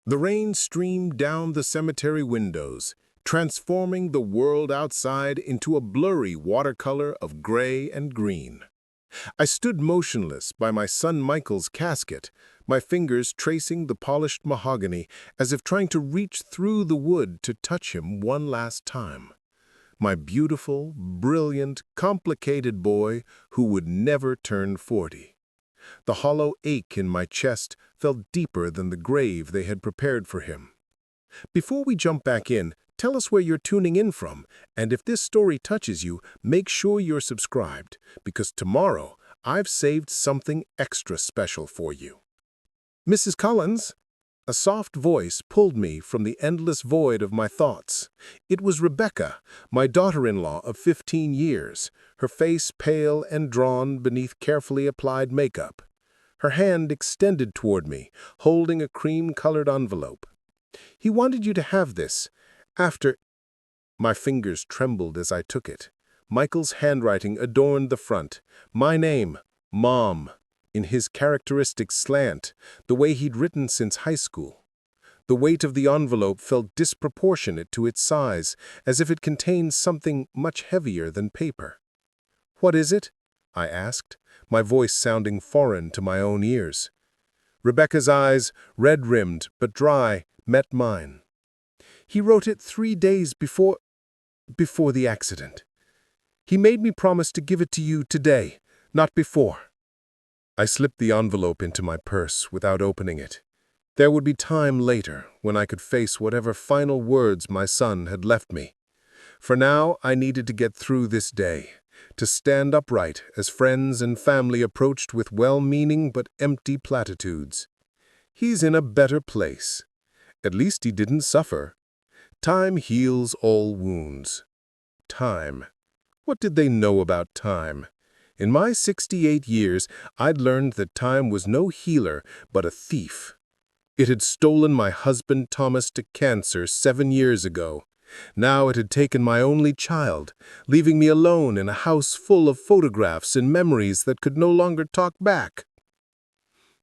The rain streamed down the cemetery windows, transforming the world outside into a blurry watercolor of gray and green. I stood motionless by my son Michael's casket, my fingers tracing the polished mahogany as if trying to reach through the wood to touch him one last time. My beautiful, brilliant, complicated boy who would never turn 40. The hollow ache in my chest felt deeper than the grave they had prepared for him. Before we jump back in, tell us where you're tuning in from, and if this story touches you, make sure you're subscribed, because tomorrow I've saved something extra special for you. Mrs. Collins? A soft voice pulled me from the endless void of my thoughts. It was Rebecca, my daughter-in-law of 15 years, her face pale and drawn beneath carefully applied makeup. Her hand extended toward me, holding a cream-colored envelope. "He wanted you to have this. After—" My fingers trembled as I took it. Michael's handwriting adorned the front. My name, Mom, in his characteristic slant, the way he'd written since high school. The weight of the envelope felt disproportionate to its size, as if it contained something much heavier than paper. "What is it?" I asked, my voice sounding foreign to my own ears. Rebecca's eyes, red-rimmed but dry, met mine. "He wrote it 3 days before the accident. He made me promise to give it to you today, not before." I slipped the envelope into my purse without opening it. There would be time later when I could face whatever final words my son had left me. For now, I needed to get through this day, to stand upright as friends and family approached with well-meaning but empty platitudes. "He's in a better place. At least he didn't suffer. Time heals all wounds." Time. What did they know about time? In my 68 years, I'd learned that time was no healer, but a thief. It had stolen my husband Thomas to cancer 7 years ago. Now it had taken my only child, leaving me alone in a house full of photographs and memories that could no longer talk back.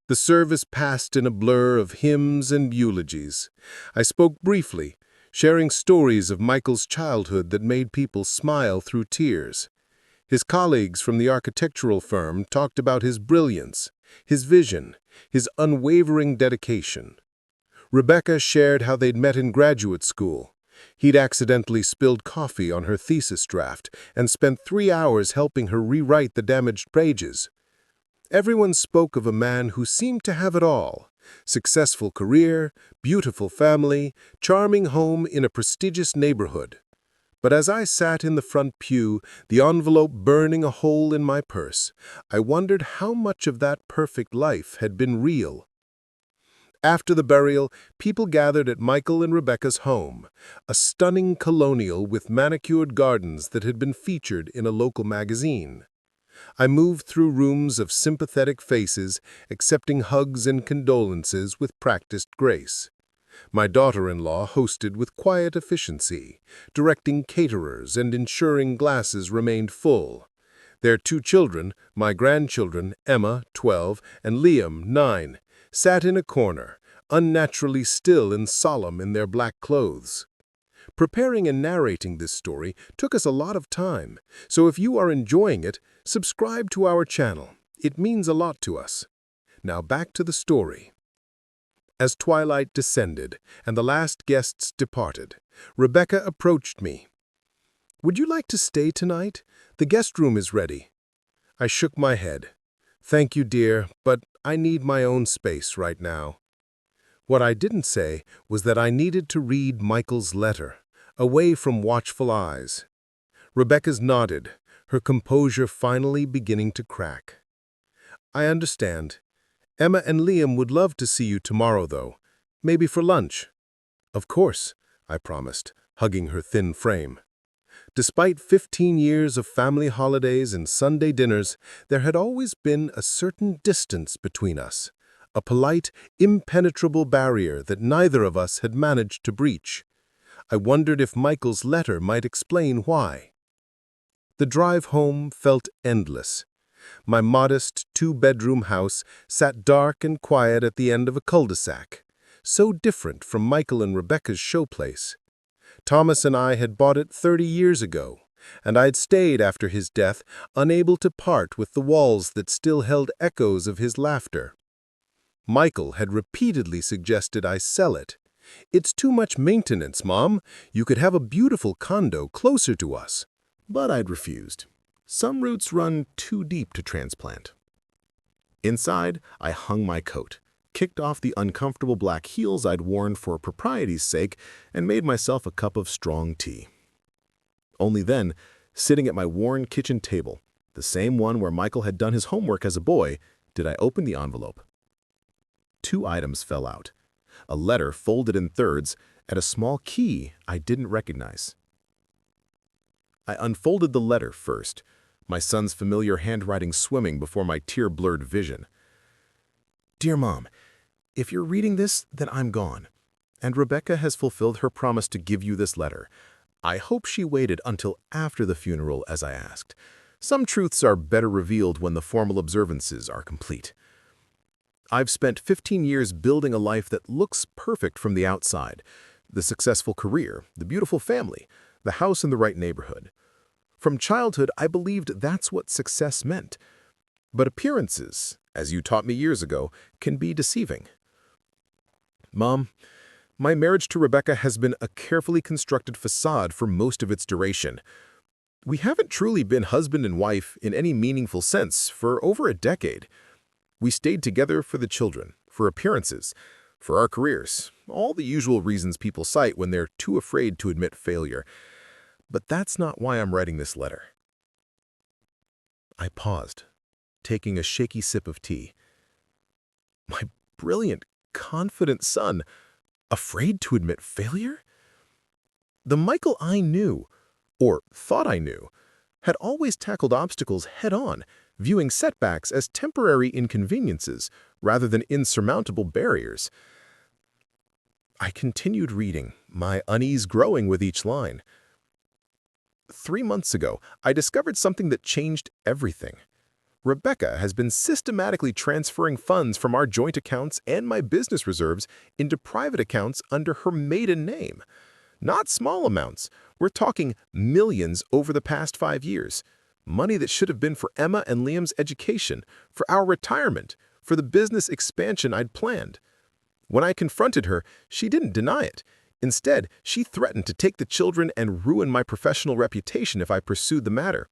The service passed in a blur of hymns and eulogies. I spoke briefly, sharing stories of Michael's childhood that made people smile through tears. His colleagues from the architectural firm talked about his brilliance, his vision, his unwavering dedication. Rebecca shared how they'd met in graduate school. He'd accidentally spilled coffee on her thesis draft and spent 3 hours helping her rewrite the damaged pages. Everyone spoke of a man who seemed to have it all: successful career, beautiful family, charming home in a prestigious neighborhood. But as I sat in the front pew, the envelope burning a hole in my purse, I wondered how much of that perfect life had been real. After the burial, people gathered at Michael and Rebecca's home, a stunning colonial with manicured gardens that had been featured in a local magazine. I moved through rooms of sympathetic faces, accepting hugs and condolences with practiced grace. My daughter-in-law hosted with quiet efficiency, directing caterers and ensuring glasses remained full. Their 2 children, my grandchildren, Emma, 12, and Liam, 9, sat in a corner, unnaturally still and solemn in their black clothes. Preparing and narrating this story took us a lot of time, so if you are enjoying it, subscribe to our channel. It means a lot to us. Now back to the story. As twilight descended and the last guests departed, Rebecca approached me. "Would you like to stay tonight? The guest room is ready." I shook my head. "Thank you, dear, but I need my own space right now." What I didn't say was that I needed to read Michael's letter, away from watchful eyes. Rebecca's nodded, her composure finally beginning to crack. "I understand. Emma and Liam would love to see you tomorrow, though. Maybe for lunch." "Of course," I promised, hugging her thin frame. Despite 15 years of family holidays and Sunday dinners, there had always been a certain distance between us, a polite, impenetrable barrier that neither of us had managed to breach. I wondered if Michael's letter might explain why. The drive home felt endless. My modest 2-bedroom house sat dark and quiet at the end of a cul-de-sac. so different from Michael and Rebecca's showplace. Thomas and I had bought it 30 years ago, and I'd stayed after his death, unable to part with the walls that still held echoes of his laughter. Michael had repeatedly suggested I sell it. "It's too much maintenance, Mom. You could have a beautiful condo closer to us." But I'd refused. Some roots run too deep to transplant. Inside, I hung my coat, kicked off the uncomfortable black heels I'd worn for propriety's sake, and made myself a cup of strong tea. Only then, sitting at my worn kitchen table, the same one where Michael had done his homework as a boy, did I open the envelope. 2 items fell out: a letter folded in thirds and a small key I didn't recognize. I unfolded the letter first, my son's familiar handwriting swimming before my tear-blurred vision. "Dear Mom, if you're reading this, then I'm gone, and Rebecca has fulfilled her promise to give you this letter. I hope she waited until after the funeral as I asked. Some truths are better revealed when the formal observances are complete. I've spent 15 years building a life that looks perfect from the outside. The successful career, the beautiful family, the house in the right neighborhood. From childhood, I believed that's what success meant. But appearances, as you taught me years ago, can be deceiving. Mom, my marriage to Rebecca has been a carefully constructed facade for most of its duration. We haven't truly been husband and wife in any meaningful sense for over a decade. We stayed together for the children, for appearances, for our careers, all the usual reasons people cite when they're too afraid to admit failure. But that's not why I'm writing this letter." I paused, taking a shaky sip of tea. My brilliant, confident son, afraid to admit failure? The Michael I knew, or thought I knew, had always tackled obstacles head-on, viewing setbacks as temporary inconveniences rather than insurmountable barriers. I continued reading, my unease growing with each line. 3 months ago, I discovered something that changed everything. Rebecca has been systematically transferring funds from our joint accounts and my business reserves into private accounts under her maiden name. Not small amounts. We're talking millions over the past 5 years. Money that should have been for Emma and Liam's education, for our retirement, for the business expansion I'd planned. When I confronted her, she didn't deny it. Instead, she threatened to take the children and ruin my professional reputation if I pursued the matter.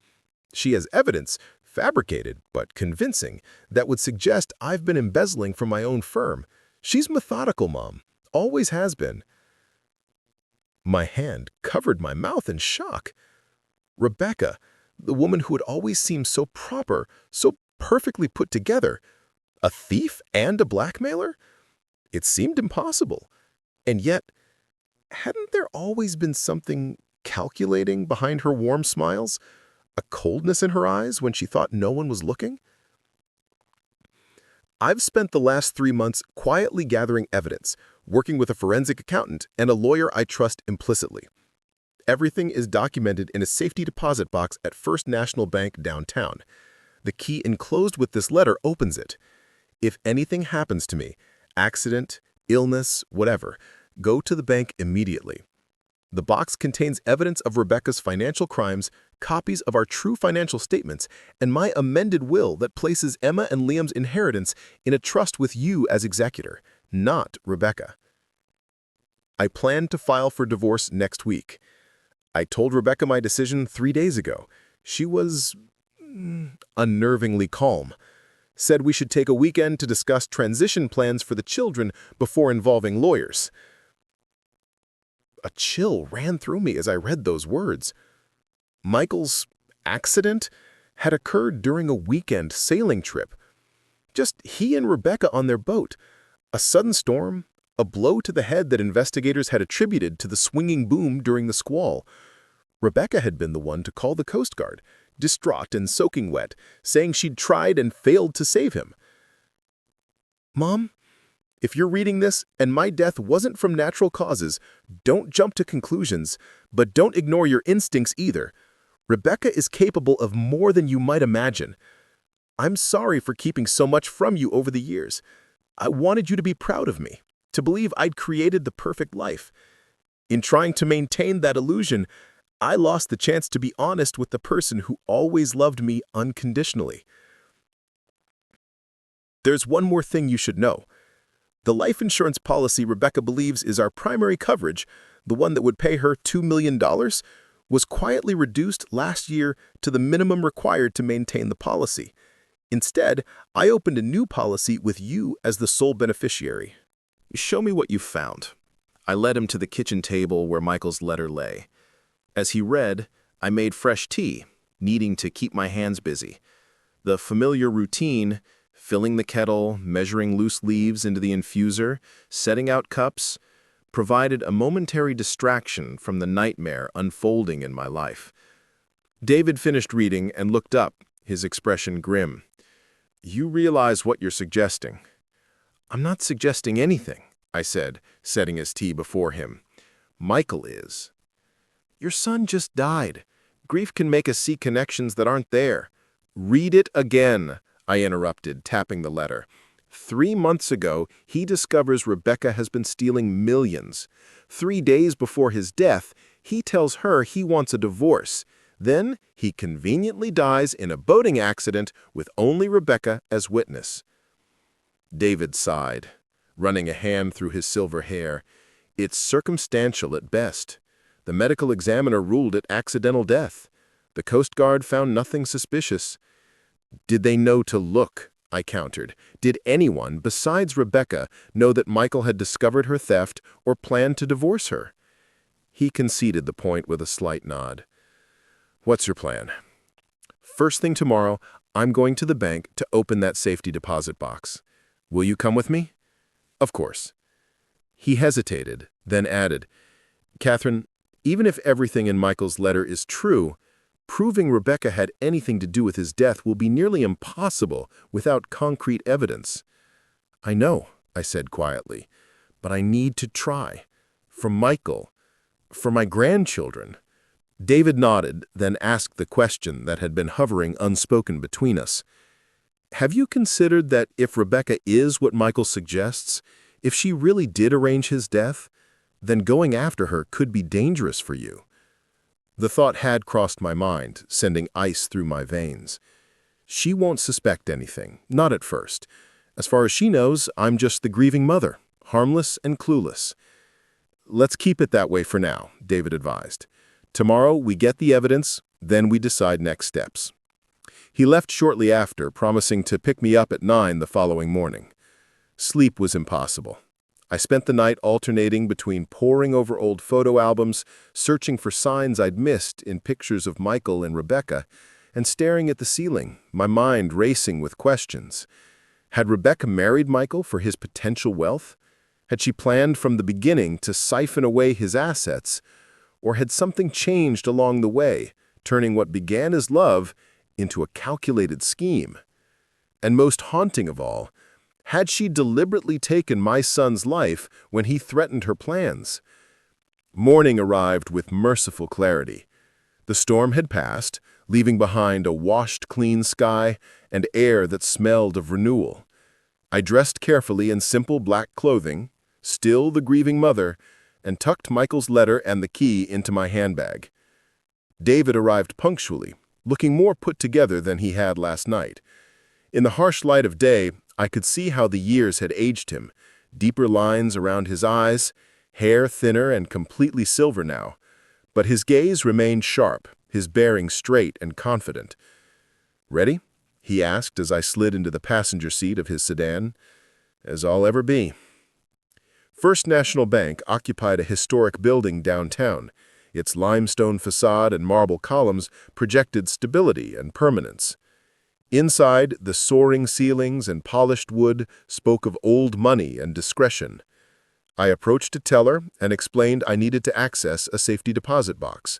She has evidence, fabricated but convincing, that would suggest I've been embezzling from my own firm. She's methodical, Mom. Always has been. My hand covered my mouth in shock. Rebecca, the woman who had always seemed so proper, so perfectly put together, a thief and a blackmailer? It seemed impossible. And yet, hadn't there always been something calculating behind her warm smiles? A coldness in her eyes when she thought no one was looking? I've spent the last 3 months quietly gathering evidence, working with a forensic accountant and a lawyer I trust implicitly. Everything is documented in a safety deposit box at First National Bank downtown. The key enclosed with this letter opens it. If anything happens to me, accident, illness, whatever, go to the bank immediately. The box contains evidence of Rebecca's financial crimes, copies of our true financial statements, and my amended will that places Emma and Liam's inheritance in a trust with you as executor, not Rebecca. I plan to file for divorce next week. I told Rebecca my decision 3 days ago. She was unnervingly calm. Said we should take a weekend to discuss transition plans for the children before involving lawyers. A chill ran through me as I read those words. Michael's accident had occurred during a weekend sailing trip. Just he and Rebecca on their boat. A sudden storm, a blow to the head that investigators had attributed to the swinging boom during the squall. Rebecca had been the one to call the Coast Guard, distraught and soaking wet, saying she'd tried and failed to save him. Mom, if you're reading this and my death wasn't from natural causes, don't jump to conclusions, but don't ignore your instincts either. Rebecca is capable of more than you might imagine. I'm sorry for keeping so much from you over the years. I wanted you to be proud of me, to believe I'd created the perfect life. In trying to maintain that illusion, I lost the chance to be honest with the person who always loved me unconditionally. There's one more thing you should know. The life insurance policy Rebecca believes is our primary coverage, the one that would pay her $2 million, was quietly reduced last year to the minimum required to maintain the policy. Instead, I opened a new policy with you as the sole beneficiary. Show me what you've found. I led him to the kitchen table where Michael's letter lay. As he read, I made fresh tea, needing to keep my hands busy. The familiar routine, filling the kettle, measuring loose leaves into the infuser, setting out cups, provided a momentary distraction from the nightmare unfolding in my life. David finished reading and looked up, his expression grim. "You realize what you're suggesting." "I'm not suggesting anything," I said, setting his tea before him. "Michael is." "Your son just died. Grief can make us see connections that aren't there." "Read it again," I interrupted, tapping the letter. 3 months ago, he discovers Rebecca has been stealing millions. 3 days before his death, he tells her he wants a divorce. Then, he conveniently dies in a boating accident with only Rebecca as witness. David sighed, running a hand through his silver hair. "It's circumstantial at best. The medical examiner ruled it accidental death. The Coast Guard found nothing suspicious." "Did they know to look?" I countered. "Did anyone, besides Rebecca, know that Michael had discovered her theft or planned to divorce her?" He conceded the point with a slight nod. "What's your plan?" "First thing tomorrow, I'm going to the bank to open that safety deposit box. Will you come with me?" "Of course." He hesitated, then added, "Catherine, even if everything in Michael's letter is true, proving Rebecca had anything to do with his death will be nearly impossible without concrete evidence." "I know," I said quietly, "but I need to try. For Michael, for my grandchildren." David nodded, then asked the question that had been hovering unspoken between us. "Have you considered that if Rebecca is what Michael suggests, if she really did arrange his death, then going after her could be dangerous for you?" The thought had crossed my mind, sending ice through my veins. "She won't suspect anything, not at first. As far as she knows, I'm just the grieving mother, harmless and clueless." "Let's keep it that way for now," David advised. "Tomorrow we get the evidence, then we decide next steps." He left shortly after, promising to pick me up at 9 the following morning. Sleep was impossible. I spent the night alternating between poring over old photo albums, searching for signs I'd missed in pictures of Michael and Rebecca, and staring at the ceiling, my mind racing with questions. Had Rebecca married Michael for his potential wealth? Had she planned from the beginning to siphon away his assets? Or had something changed along the way, turning what began as love into a calculated scheme? And most haunting of all, had she deliberately taken my son's life when he threatened her plans? Morning arrived with merciful clarity. The storm had passed, leaving behind a washed clean sky and air that smelled of renewal. I dressed carefully in simple black clothing, still the grieving mother, and tucked Michael's letter and the key into my handbag. David arrived punctually, looking more put together than he had last night. In the harsh light of day, I could see how the years had aged him, deeper lines around his eyes, hair thinner and completely silver now. But his gaze remained sharp, his bearing straight and confident. "Ready?" he asked as I slid into the passenger seat of his sedan. "As I'll ever be." First National Bank occupied a historic building downtown. Its limestone facade and marble columns projected stability and permanence. Inside, the soaring ceilings and polished wood spoke of old money and discretion. I approached a teller and explained I needed to access a safety deposit box.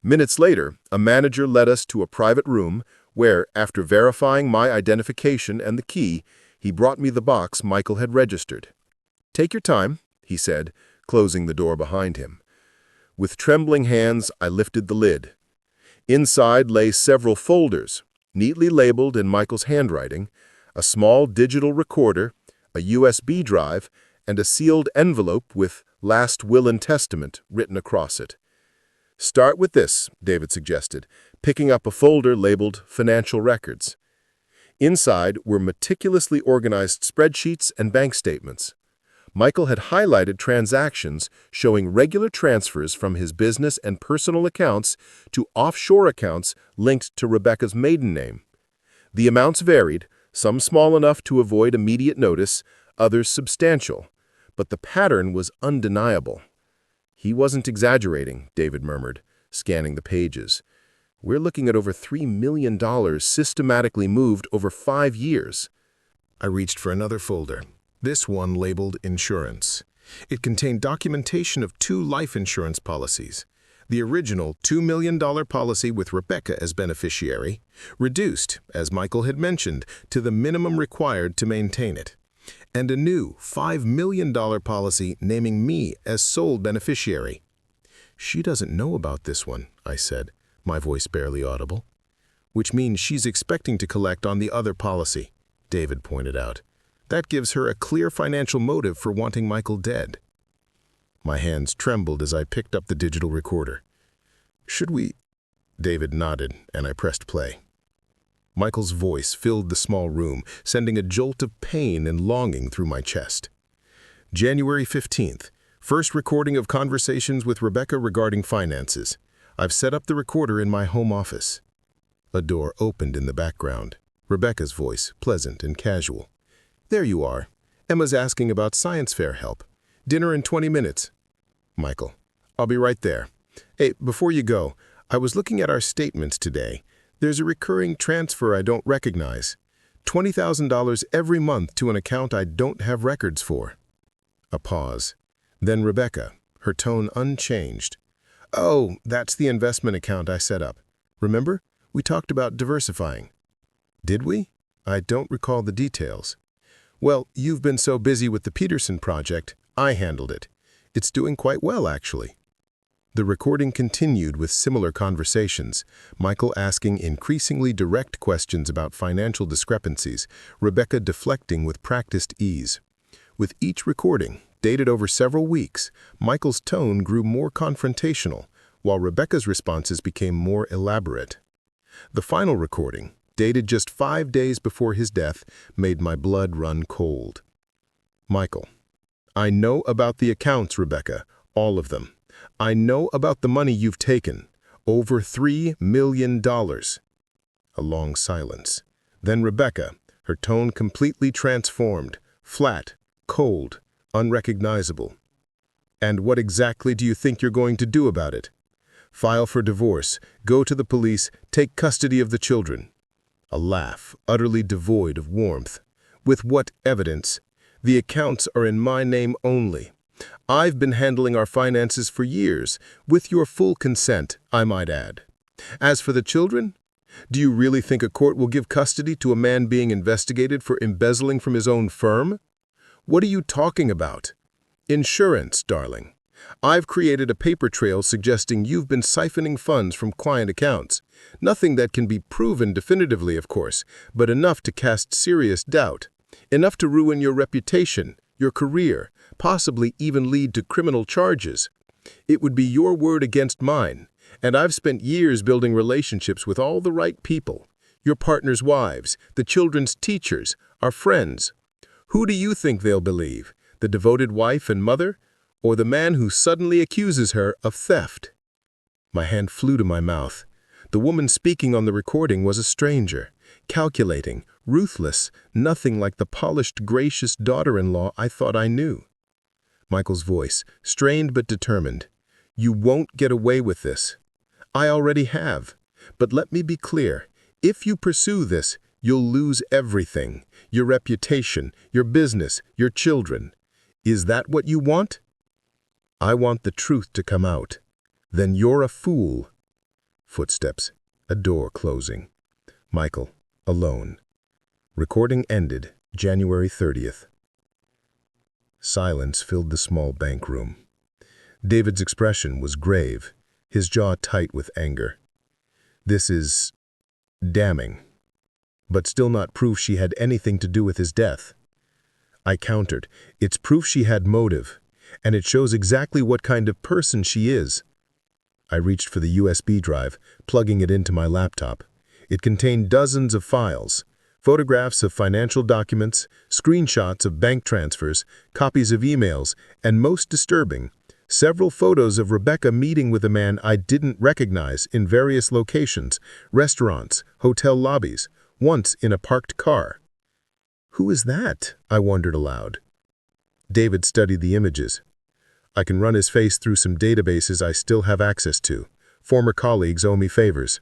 Minutes later, a manager led us to a private room where, after verifying my identification and the key, he brought me the box Michael had registered. "Take your time," he said, closing the door behind him. With trembling hands, I lifted the lid. Inside lay several folders, neatly labeled in Michael's handwriting, a small digital recorder, a USB drive, and a sealed envelope with "Last Will and Testament" written across it. "Start with this," David suggested, picking up a folder labeled Financial Records. Inside were meticulously organized spreadsheets and bank statements. Michael had highlighted transactions showing regular transfers from his business and personal accounts to offshore accounts linked to Rebecca's maiden name. The amounts varied, some small enough to avoid immediate notice, others substantial, but the pattern was undeniable. "He wasn't exaggerating," David murmured, scanning the pages. "We're looking at over $3 million systematically moved over 5 years. I reached for another folder, this one labeled Insurance. It contained documentation of 2 life insurance policies. The original $2 million policy with Rebecca as beneficiary, reduced, as Michael had mentioned, to the minimum required to maintain it, and a new $5 million policy naming me as sole beneficiary. "She doesn't know about this one," I said, my voice barely audible. "Which means she's expecting to collect on the other policy," David pointed out. "That gives her a clear financial motive for wanting Michael dead." My hands trembled as I picked up the digital recorder. "Should we?" David nodded, and I pressed play. Michael's voice filled the small room, sending a jolt of pain and longing through my chest. "January 15th. First recording of conversations with Rebecca regarding finances. I've set up the recorder in my home office." A door opened in the background. Rebecca's voice, pleasant and casual. "There you are. Emma's asking about science fair help. Dinner in 20 minutes. Michael: "I'll be right there. Hey, before you go, I was looking at our statements today. There's a recurring transfer I don't recognize. $20,000 every month to an account I don't have records for." A pause. Then Rebecca, her tone unchanged. "Oh, that's the investment account I set up. Remember? We talked about diversifying." "Did we? I don't recall the details." "Well, you've been so busy with the Peterson project, I handled it. It's doing quite well, actually." The recording continued with similar conversations, Michael asking increasingly direct questions about financial discrepancies, Rebecca deflecting with practiced ease. With each recording, dated over several weeks, Michael's tone grew more confrontational, while Rebecca's responses became more elaborate. The final recording, dated just 5 days before his death, made my blood run cold. "Michael: I know about the accounts, Rebecca, all of them. I know about the money you've taken, over $3 million. A long silence. Then Rebecca, her tone completely transformed, flat, cold, unrecognizable. "And what exactly do you think you're going to do about it? File for divorce, go to the police, take custody of the children." A laugh, utterly devoid of warmth. "With what evidence? The accounts are in my name only. I've been handling our finances for years, with your full consent, I might add. As for the children, do you really think a court will give custody to a man being investigated for embezzling from his own firm? What are you talking about? Insurance, darling. I've created a paper trail suggesting you've been siphoning funds from client accounts. Nothing that can be proven definitively, of course, but enough to cast serious doubt. Enough to ruin your reputation, your career, possibly even lead to criminal charges. It would be your word against mine, and I've spent years building relationships with all the right people. Your partner's wives, the children's teachers, our friends. Who do you think they'll believe? The devoted wife and mother? Or the man who suddenly accuses her of theft?" My hand flew to my mouth. The woman speaking on the recording was a stranger, calculating, ruthless, nothing like the polished, gracious daughter-in-law I thought I knew. Michael's voice, strained but determined. "You won't get away with this. I already have. But let me be clear. If you pursue this, you'll lose everything. Your reputation, your business, your children. Is that what you want?" "I want the truth to come out." "Then you're a fool." Footsteps, a door closing. Michael, alone. Recording ended January 30th. Silence filled the small bank room. David's expression was grave, his jaw tight with anger. "This is damning, but still not proof she had anything to do with his death. I countered. It's proof she had motive, and it shows exactly what kind of person she is. I reached for the USB drive, plugging it into my laptop. It contained dozens of files, photographs of financial documents, screenshots of bank transfers, copies of emails, and most disturbing, several photos of Rebecca meeting with a man I didn't recognize in various locations, restaurants, hotel lobbies, once in a parked car. "Who is that?" I wondered aloud. David studied the images. "I can run his face through some databases I still have access to. Former colleagues owe me favors."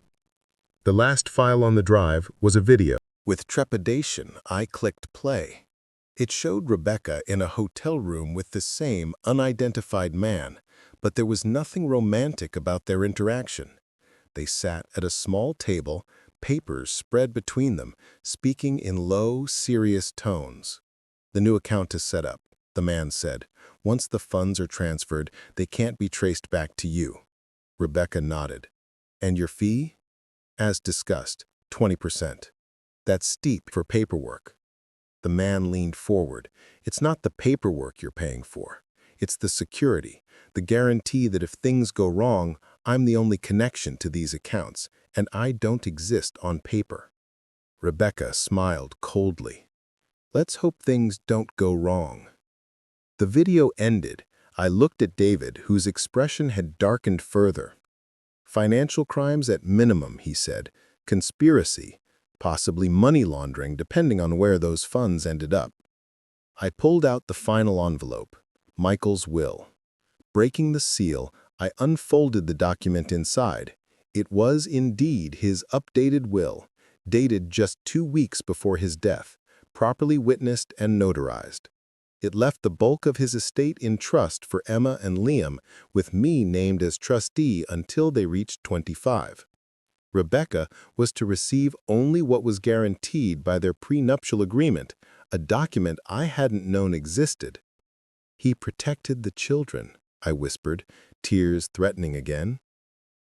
The last file on the drive was a video. With trepidation, I clicked play. It showed Rebecca in a hotel room with the same unidentified man, but there was nothing romantic about their interaction. They sat at a small table, papers spread between them, speaking in low, serious tones. "The new account is set up," the man said. "Once the funds are transferred, they can't be traced back to you." Rebecca nodded. "And your fee?" "As discussed, 20%. That's steep for paperwork." The man leaned forward. "It's not the paperwork you're paying for. It's the security, the guarantee that if things go wrong, I'm the only connection to these accounts, and I don't exist on paper." Rebecca smiled coldly. "Let's hope things don't go wrong." The video ended. I looked at David, whose expression had darkened further. "Financial crimes at minimum," he said. "Conspiracy, possibly money laundering, depending on where those funds ended up." I pulled out the final envelope, Michael's will. Breaking the seal, I unfolded the document inside. It was indeed his updated will, dated just 2 weeks before his death, properly witnessed and notarized. It left the bulk of his estate in trust for Emma and Liam, with me named as trustee until they reached 25. Rebecca was to receive only what was guaranteed by their prenuptial agreement, a document I hadn't known existed. "He protected the children," I whispered, tears threatening again.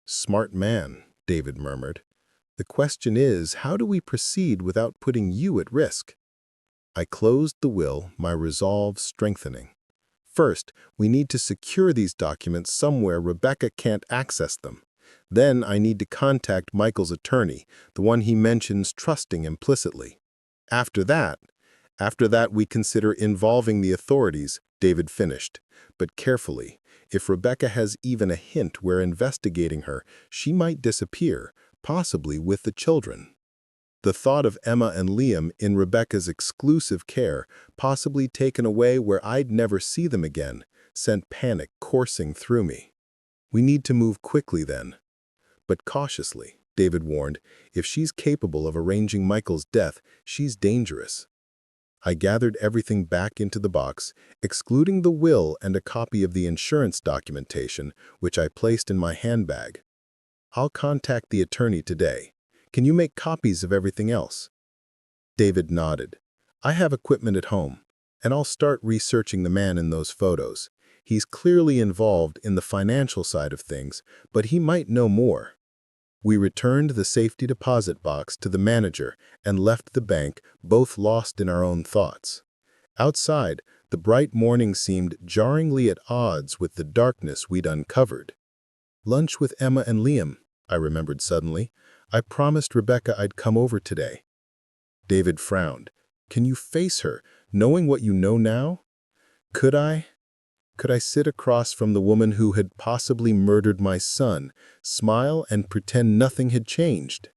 "Smart man," David murmured. "The question is, how do we proceed without putting you at risk?" I closed the will, my resolve strengthening. "First, we need to secure these documents somewhere Rebecca can't access them. Then I need to contact Michael's attorney, the one he mentions trusting implicitly. After that we consider involving the authorities," David finished. "But carefully. If Rebecca has even a hint we're investigating her, she might disappear, possibly with the children." The thought of Emma and Liam in Rebecca's exclusive care, possibly taken away where I'd never see them again, sent panic coursing through me. "We need to move quickly then." "But cautiously," David warned. "If she's capable of arranging Michael's death, she's dangerous." I gathered everything back into the box, excluding the will and a copy of the insurance documentation, which I placed in my handbag. "I'll contact the attorney today. Can you make copies of everything else?" David nodded. "I have equipment at home, and I'll start researching the man in those photos. He's clearly involved in the financial side of things, but he might know more." We returned the safety deposit box to the manager and left the bank, both lost in our own thoughts. Outside, the bright morning seemed jarringly at odds with the darkness we'd uncovered. "Lunch with Emma and Liam," I remembered suddenly. "I promised Rebecca I'd come over today." David frowned. "Can you face her, knowing what you know now?" Could I? Could I sit across from the woman who had possibly murdered my son, smile and pretend nothing had changed?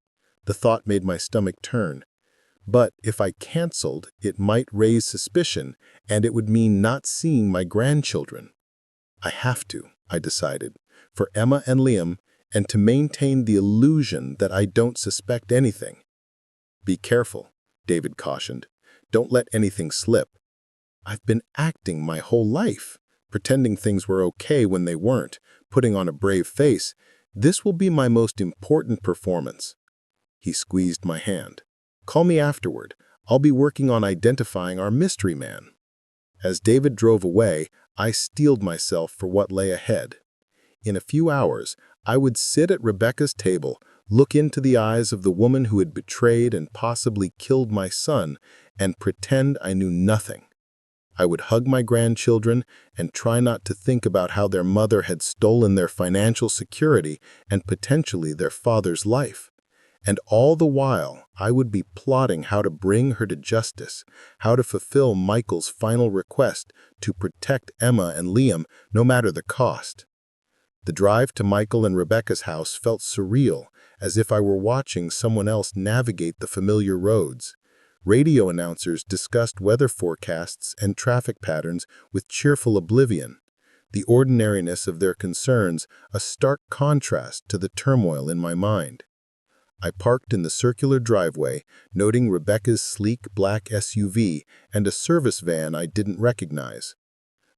The thought made my stomach turn. But if I canceled, it might raise suspicion, and it would mean not seeing my grandchildren. I have to, I decided, for Emma and Liam, and to maintain the illusion that I don't suspect anything. "Be careful," David cautioned. "Don't let anything slip. I've been acting my whole life, pretending things were okay when they weren't, putting on a brave face. This will be my most important performance." He squeezed my hand. "Call me afterward. I'll be working on identifying our mystery man." As David drove away, I steeled myself for what lay ahead. In a few hours, I would sit at Rebecca's table, look into the eyes of the woman who had betrayed and possibly killed my son, and pretend I knew nothing. I would hug my grandchildren and try not to think about how their mother had stolen their financial security and potentially their father's life. And all the while, I would be plotting how to bring her to justice, how to fulfill Michael's final request to protect Emma and Liam no matter the cost. The drive to Michael and Rebecca's house felt surreal, as if I were watching someone else navigate the familiar roads. Radio announcers discussed weather forecasts and traffic patterns with cheerful oblivion, the ordinariness of their concerns a stark contrast to the turmoil in my mind. I parked in the circular driveway, noting Rebecca's sleek black SUV and a service van I didn't recognize.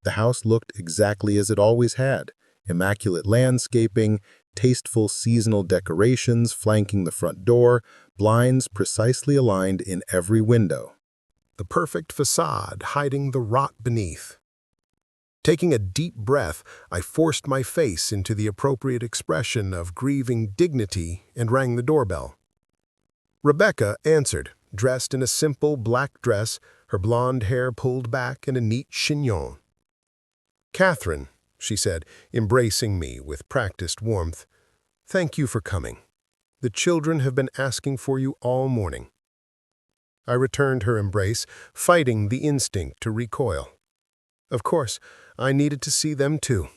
The house looked exactly as it always had: immaculate landscaping, tasteful seasonal decorations flanking the front door, blinds precisely aligned in every window. The perfect facade hiding the rot beneath. Taking a deep breath, I forced my face into the appropriate expression of grieving dignity and rang the doorbell. Rebecca answered, dressed in a simple black dress, her blonde hair pulled back in a neat chignon. "Catherine," she said, embracing me with practiced warmth, "thank you for coming. The children have been asking for you all morning." I returned her embrace, fighting the instinct to recoil. Of course, I needed to see them too.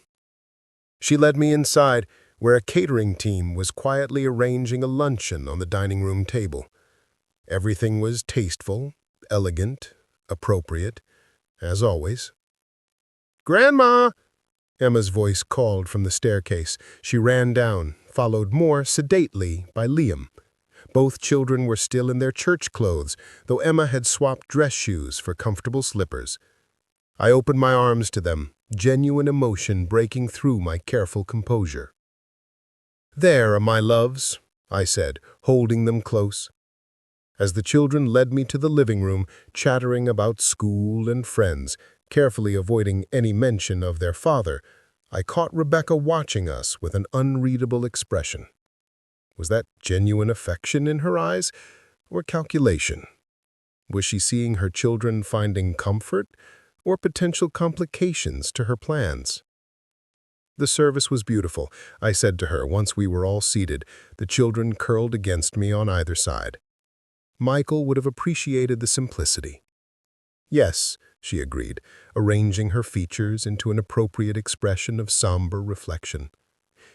She led me inside, where a catering team was quietly arranging a luncheon on the dining room table. Everything was tasteful, elegant, appropriate, as always. "Grandma!" Emma's voice called from the staircase. She ran down, followed more sedately by Liam. Both children were still in their church clothes, though Emma had swapped dress shoes for comfortable slippers. I opened my arms to them, genuine emotion breaking through my careful composure. "There are my loves," I said, holding them close. As the children led me to the living room, chattering about school and friends, carefully avoiding any mention of their father, I caught Rebecca watching us with an unreadable expression. Was that genuine affection in her eyes, or calculation? Was she seeing her children finding comfort, or potential complications to her plans? The service was beautiful, I said to her once we were all seated, the children curled against me on either side. Michael would have appreciated the simplicity. "Yes," she agreed, arranging her features into an appropriate expression of somber reflection.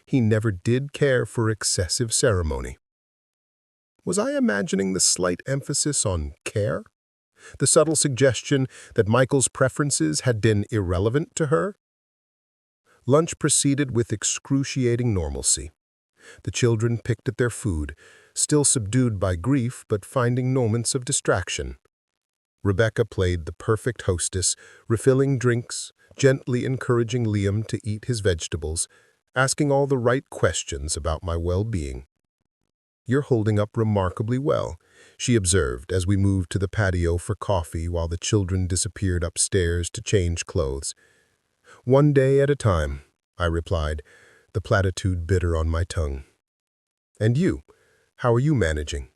"He never did care for excessive ceremony." Was I imagining the slight emphasis on care? The subtle suggestion that Michael's preferences had been irrelevant to her? Lunch proceeded with excruciating normalcy. The children picked at their food, still subdued by grief but finding moments of distraction. Rebecca played the perfect hostess, refilling drinks, gently encouraging Liam to eat his vegetables, asking all the right questions about my well-being. "You're holding up remarkably well," she observed as we moved to the patio for coffee while the children disappeared upstairs to change clothes. "One day at a time," I replied, the platitude bitter on my tongue. "And you, how are you managing?"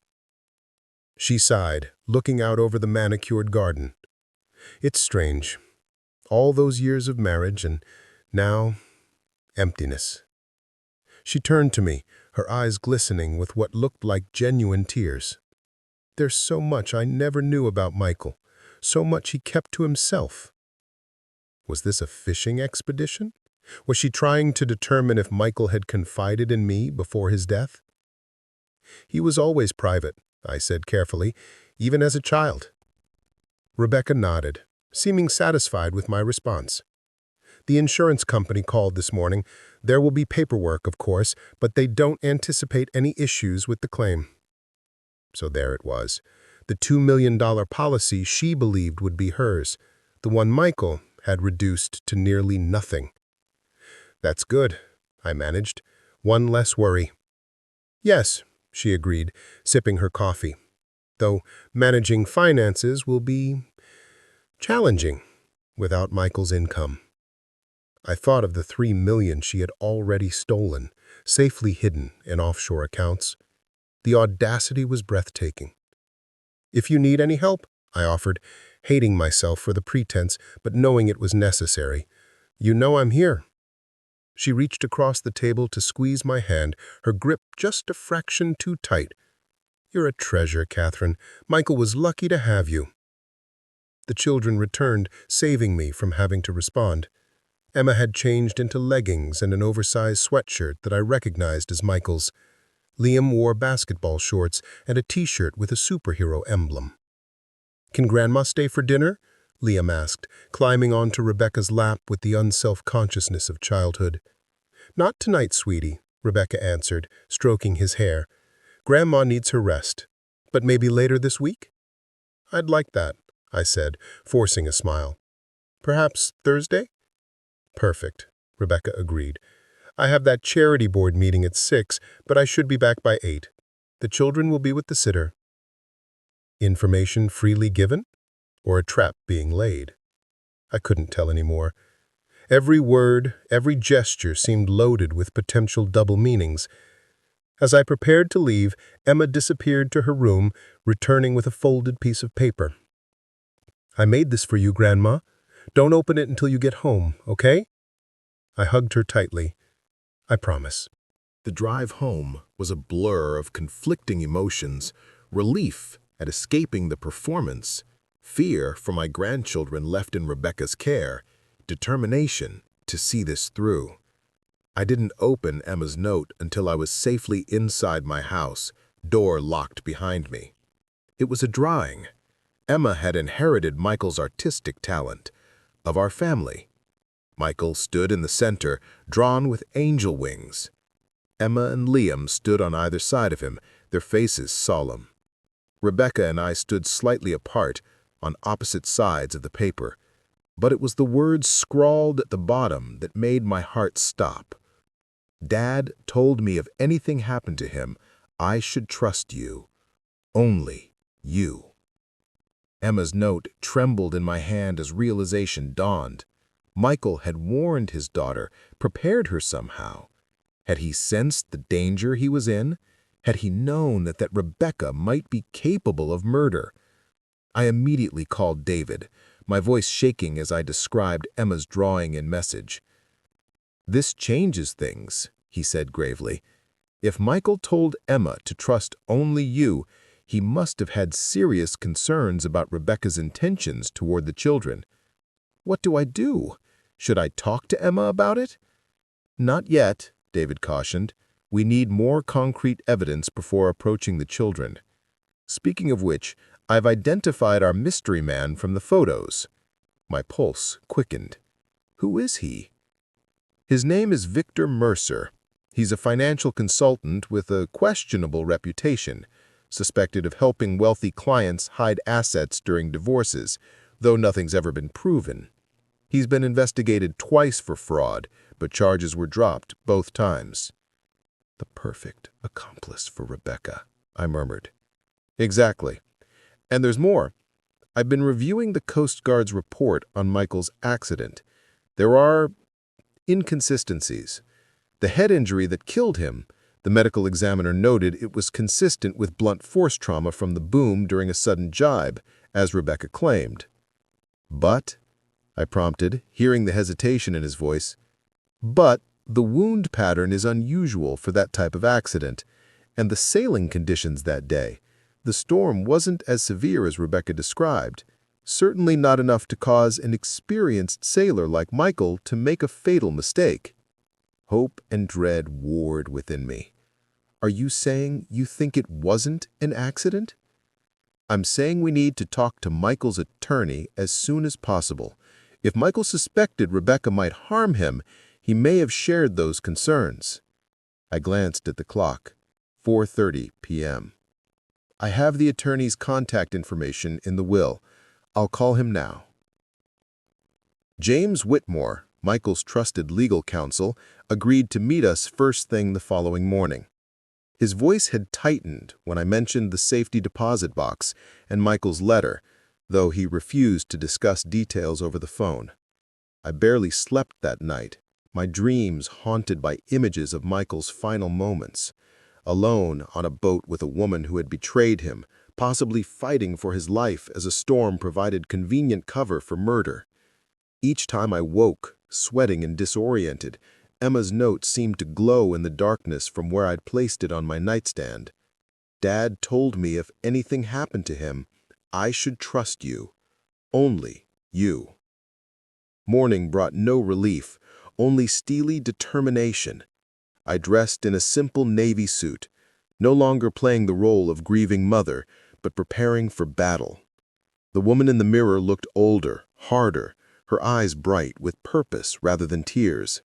She sighed, looking out over the manicured garden. "It's strange. All those years of marriage and now emptiness." She turned to me, her eyes glistening with what looked like genuine tears. "There's so much I never knew about Michael, so much he kept to himself." Was this a fishing expedition? Was she trying to determine if Michael had confided in me before his death? "He was always private," I said carefully, "even as a child." Rebecca nodded, seeming satisfied with my response. "The insurance company called this morning. There will be paperwork, of course, but they don't anticipate any issues with the claim." So there it was, the $2 million policy she believed would be hers, the one Michael had reduced to nearly nothing. "That's good," I managed. "One less worry." "Yes," she agreed, sipping her coffee, "though managing finances will be challenging without Michael's income." I thought of the $3 million she had already stolen, safely hidden in offshore accounts. The audacity was breathtaking. "If you need any help," I offered, hating myself for the pretense, but knowing it was necessary. "You know I'm here." She reached across the table to squeeze my hand, her grip just a fraction too tight. "You're a treasure, Catherine. Michael was lucky to have you." The children returned, saving me from having to respond. Emma had changed into leggings and an oversized sweatshirt that I recognized as Michael's. Liam wore basketball shorts and a t-shirt with a superhero emblem. "Can Grandma stay for dinner?" Liam asked, climbing onto Rebecca's lap with the unself-consciousness of childhood. "Not tonight, sweetie," Rebecca answered, stroking his hair. "Grandma needs her rest. But maybe later this week?" "I'd like that," I said, forcing a smile. "Perhaps Thursday?" "Perfect," Rebecca agreed. "I have that charity board meeting at 6, but I should be back by 8. The children will be with the sitter." Information freely given? Or a trap being laid? I couldn't tell anymore. Every word, every gesture seemed loaded with potential double meanings. As I prepared to leave, Emma disappeared to her room, returning with a folded piece of paper. "I made this for you, Grandma. Don't open it until you get home, okay?" I hugged her tightly. "I promise." The drive home was a blur of conflicting emotions, relief at escaping the performance, fear for my grandchildren left in Rebecca's care, determination to see this through. I didn't open Emma's note until I was safely inside my house, door locked behind me. It was a drawing. Emma had inherited Michael's artistic talent. Of our family. Michael stood in the center, drawn with angel wings. Emma and Liam stood on either side of him, their faces solemn. Rebecca and I stood slightly apart, on opposite sides of the paper, but it was the words scrawled at the bottom that made my heart stop. "Dad told me if anything happened to him, I should trust you. Only you." Emma's note trembled in my hand as realization dawned. Michael had warned his daughter, prepared her somehow. Had he sensed the danger he was in? Had he known that Rebecca might be capable of murder? I immediately called David, my voice shaking as I described Emma's drawing and message. "This changes things," he said gravely. "If Michael told Emma to trust only you, he must have had serious concerns about Rebecca's intentions toward the children. What do I do? Should I talk to Emma about it?" "Not yet," David cautioned. "We need more concrete evidence before approaching the children. Speaking of which, I've identified our mystery man from the photos." My pulse quickened. "Who is he?" "His name is Victor Mercer. He's a financial consultant with a questionable reputation, suspected of helping wealthy clients hide assets during divorces, though nothing's ever been proven. He's been investigated twice for fraud, but charges were dropped both times." "The perfect accomplice for Rebecca," I murmured. "Exactly. And there's more. I've been reviewing the Coast Guard's report on Michael's accident. There are inconsistencies. The head injury that killed him, the medical examiner noted it was consistent with blunt force trauma from the boom during a sudden jibe, as Rebecca claimed. "But," I prompted, hearing the hesitation in his voice, "but the wound pattern is unusual for that type of accident, and the sailing conditions that day. The storm wasn't as severe as Rebecca described, certainly not enough to cause an experienced sailor like Michael to make a fatal mistake." Hope and dread warred within me. "Are you saying you think it wasn't an accident?" "I'm saying we need to talk to Michael's attorney as soon as possible. If Michael suspected Rebecca might harm him, he may have shared those concerns." I glanced at the clock. 4:30 p.m. "I have the attorney's contact information in the will. I'll call him now." James Whitmore, Michael's trusted legal counsel, agreed to meet us first thing the following morning. His voice had tightened when I mentioned the safety deposit box and Michael's letter, though he refused to discuss details over the phone. I barely slept that night, my dreams haunted by images of Michael's final moments. Alone on a boat with a woman who had betrayed him, possibly fighting for his life as a storm provided convenient cover for murder. Each time I woke, sweating and disoriented, Emma's note seemed to glow in the darkness from where I'd placed it on my nightstand. Dad told me if anything happened to him, I should trust you. Only you. Morning brought no relief, only steely determination. I dressed in a simple navy suit, no longer playing the role of grieving mother, but preparing for battle. The woman in the mirror looked older, harder, her eyes bright with purpose rather than tears.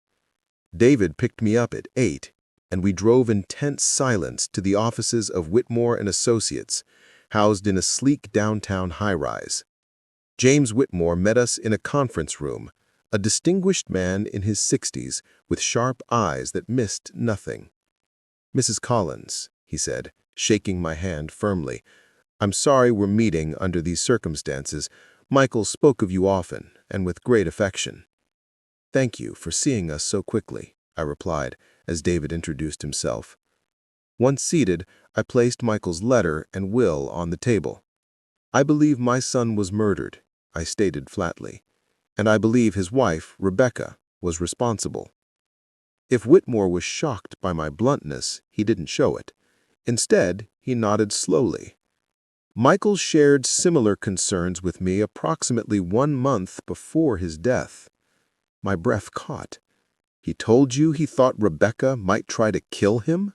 David picked me up at 8, and we drove in tense silence to the offices of Whitmore and Associates, housed in a sleek downtown high-rise. James Whitmore met us in a conference room, a distinguished man in his 60s with sharp eyes that missed nothing. "Mrs. Collins," he said, shaking my hand firmly, "I'm sorry we're meeting under these circumstances. Michael spoke of you often and with great affection." "Thank you for seeing us so quickly," I replied as David introduced himself. Once seated, I placed Michael's letter and will on the table. "I believe my son was murdered," I stated flatly, "and I believe his wife, Rebecca, was responsible." If Whitmore was shocked by my bluntness, he didn't show it. Instead, he nodded slowly. "Michael shared similar concerns with me approximately 1 month before his death." My breath caught. "He told you he thought Rebecca might try to kill him?"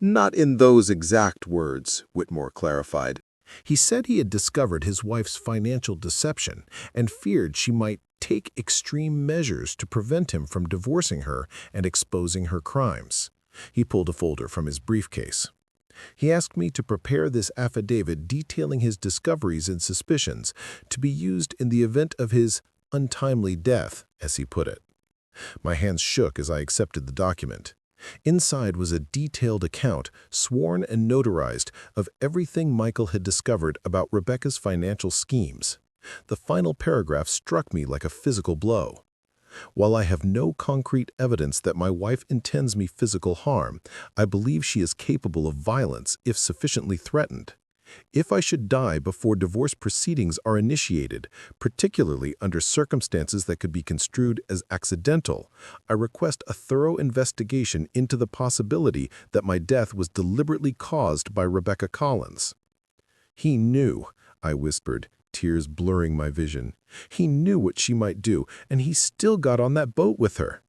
"Not in those exact words," Whitmore clarified. He said he had discovered his wife's financial deception and feared she might take extreme measures to prevent him from divorcing her and exposing her crimes. He pulled a folder from his briefcase. He asked me to prepare this affidavit detailing his discoveries and suspicions to be used in the event of his untimely death, as he put it. My hands shook as I accepted the document. Inside was a detailed account, sworn and notarized, of everything Michael had discovered about Rebecca's financial schemes. The final paragraph struck me like a physical blow. "While I have no concrete evidence that my wife intends me physical harm, I believe she is capable of violence if sufficiently threatened. If I should die before divorce proceedings are initiated, particularly under circumstances that could be construed as accidental, I request a thorough investigation into the possibility that my death was deliberately caused by Rebecca Collins." "He knew," I whispered, tears blurring my vision. "He knew what she might do, and he still got on that boat with her."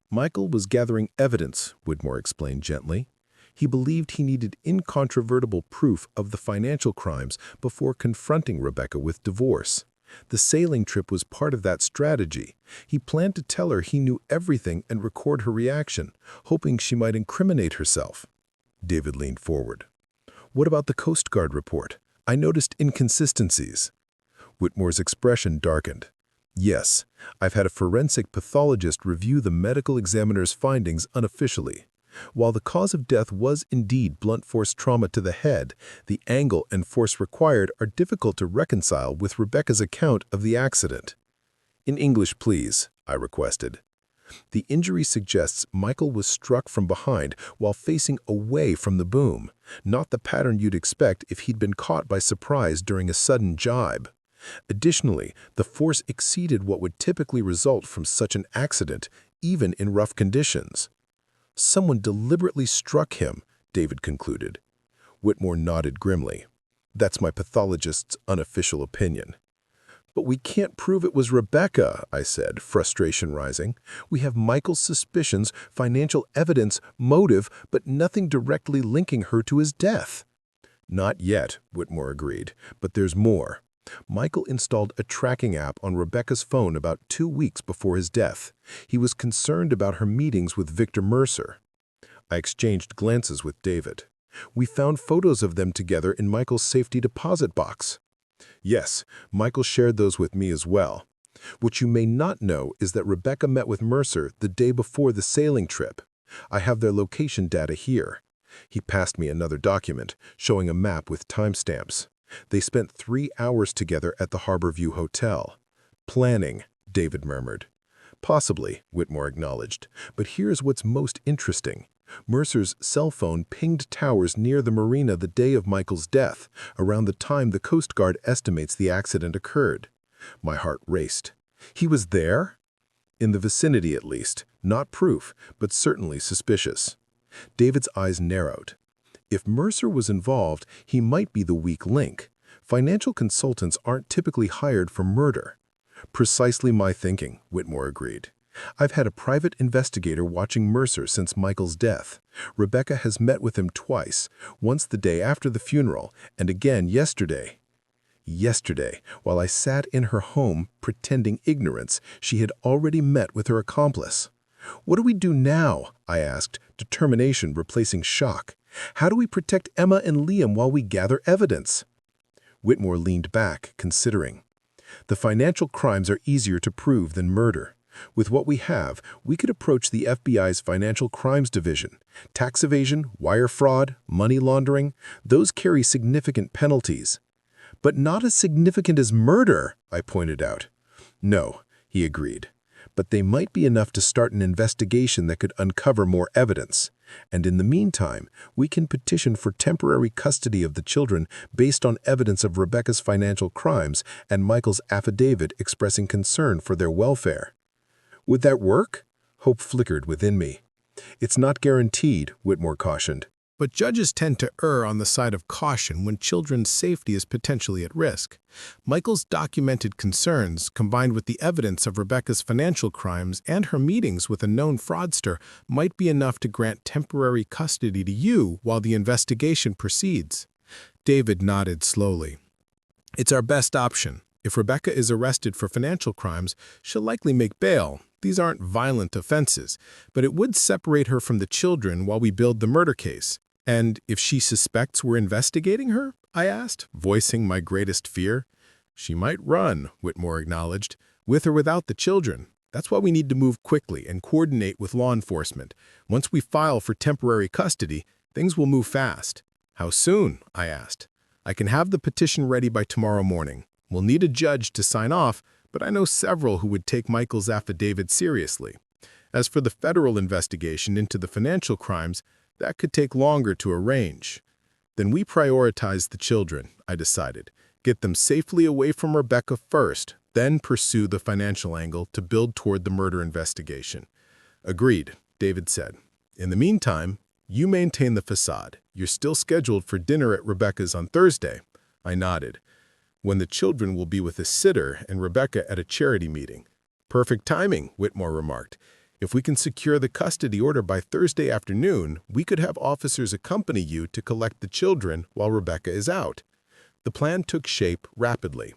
"Michael was gathering evidence," Whitmore explained gently. "He believed he needed incontrovertible proof of the financial crimes before confronting Rebecca with divorce. The sailing trip was part of that strategy. He planned to tell her he knew everything and record her reaction, hoping she might incriminate herself." David leaned forward. "What about the Coast Guard report? I noticed inconsistencies." Whitmore's expression darkened. "Yes, I've had a forensic pathologist review the medical examiner's findings unofficially. While the cause of death was indeed blunt force trauma to the head, the angle and force required are difficult to reconcile with Rebecca's account of the accident." "In English, please," I requested. "The injury suggests Michael was struck from behind while facing away from the boom, not the pattern you'd expect if he'd been caught by surprise during a sudden jibe. Additionally, the force exceeded what would typically result from such an accident, even in rough conditions." "Someone deliberately struck him," David concluded. Whitmore nodded grimly. "That's my pathologist's unofficial opinion." "But we can't prove it was Rebecca," I said, frustration rising. "We have Michael's suspicions, financial evidence, motive, but nothing directly linking her to his death." "Not yet," Whitmore agreed, "but there's more. Michael installed a tracking app on Rebecca's phone about 2 weeks before his death. He was concerned about her meetings with Victor Mercer." I exchanged glances with David. "We found photos of them together in Michael's safety deposit box." "Yes, Michael shared those with me as well. What you may not know is that Rebecca met with Mercer the day before the sailing trip. I have their location data here." He passed me another document, showing a map with timestamps. "They spent 3 hours together at the Harborview Hotel." "Planning," David murmured. "Possibly," Whitmore acknowledged. "But here's what's most interesting. Mercer's cell phone pinged towers near the marina the day of Michael's death, around the time the Coast Guard estimates the accident occurred. My heart raced. He was there? In the vicinity, at least. Not proof, but certainly suspicious. David's eyes narrowed. If Mercer was involved, he might be the weak link. Financial consultants aren't typically hired for murder. Precisely my thinking, Whitmore agreed. I've had a private investigator watching Mercer since Michael's death. Rebecca has met with him twice, once the day after the funeral, and again yesterday. Yesterday, while I sat in her home pretending ignorance, she had already met with her accomplice. What do we do now? I asked, determination replacing shock. How do we protect Emma and Liam while we gather evidence? Whitmore leaned back, considering. The financial crimes are easier to prove than murder. With what we have, we could approach the FBI's Financial Crimes Division. Tax evasion, wire fraud, money laundering, those carry significant penalties. But not as significant as murder, I pointed out. No, he agreed. But they might be enough to start an investigation that could uncover more evidence. And in the meantime, we can petition for temporary custody of the children based on evidence of Rebecca's financial crimes and Michael's affidavit expressing concern for their welfare. Would that work? Hope flickered within me. It's not guaranteed, Whitmore cautioned. But judges tend to err on the side of caution when children's safety is potentially at risk. Michael's documented concerns, combined with the evidence of Rebecca's financial crimes and her meetings with a known fraudster, might be enough to grant temporary custody to you while the investigation proceeds. David nodded slowly. It's our best option. If Rebecca is arrested for financial crimes, she'll likely make bail. These aren't violent offenses, but it would separate her from the children while we build the murder case. And if she suspects we're investigating her? I asked, voicing my greatest fear. She might run, Whitmore acknowledged, with or without the children. That's why we need to move quickly and coordinate with law enforcement. Once we file for temporary custody, things will move fast. How soon? I asked. I can have the petition ready by tomorrow morning. We'll need a judge to sign off, but I know several who would take Michael's affidavit seriously. As for the federal investigation into the financial crimes, that could take longer to arrange. Then we prioritize the children, I decided. Get them safely away from Rebecca first, then pursue the financial angle to build toward the murder investigation. Agreed, David said. In the meantime, you maintain the facade. You're still scheduled for dinner at Rebecca's on Thursday. I nodded. When the children will be with a sitter and Rebecca at a charity meeting. Perfect timing, Whitmore remarked. If we can secure the custody order by Thursday afternoon, we could have officers accompany you to collect the children while Rebecca is out. The plan took shape rapidly.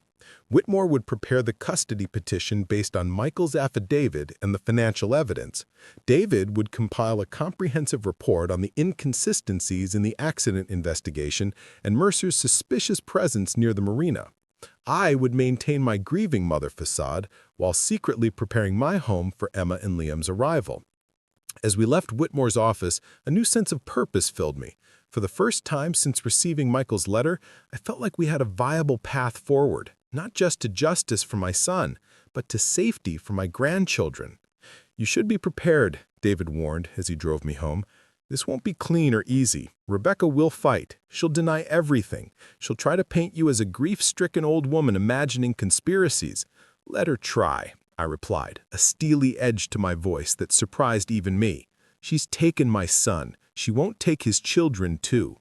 Whitmore would prepare the custody petition based on Michael's affidavit and the financial evidence. David would compile a comprehensive report on the inconsistencies in the accident investigation and Mercer's suspicious presence near the marina. I would maintain my grieving mother facade while secretly preparing my home for Emma and Liam's arrival. As we left Whitmore's office, a new sense of purpose filled me. For the first time since receiving Michael's letter, I felt like we had a viable path forward, not just to justice for my son, but to safety for my grandchildren. You should be prepared, David warned as he drove me home. This won't be clean or easy. Rebecca will fight. She'll deny everything. She'll try to paint you as a grief-stricken old woman imagining conspiracies. Let her try, I replied, a steely edge to my voice that surprised even me. She's taken my son. She won't take his children, too.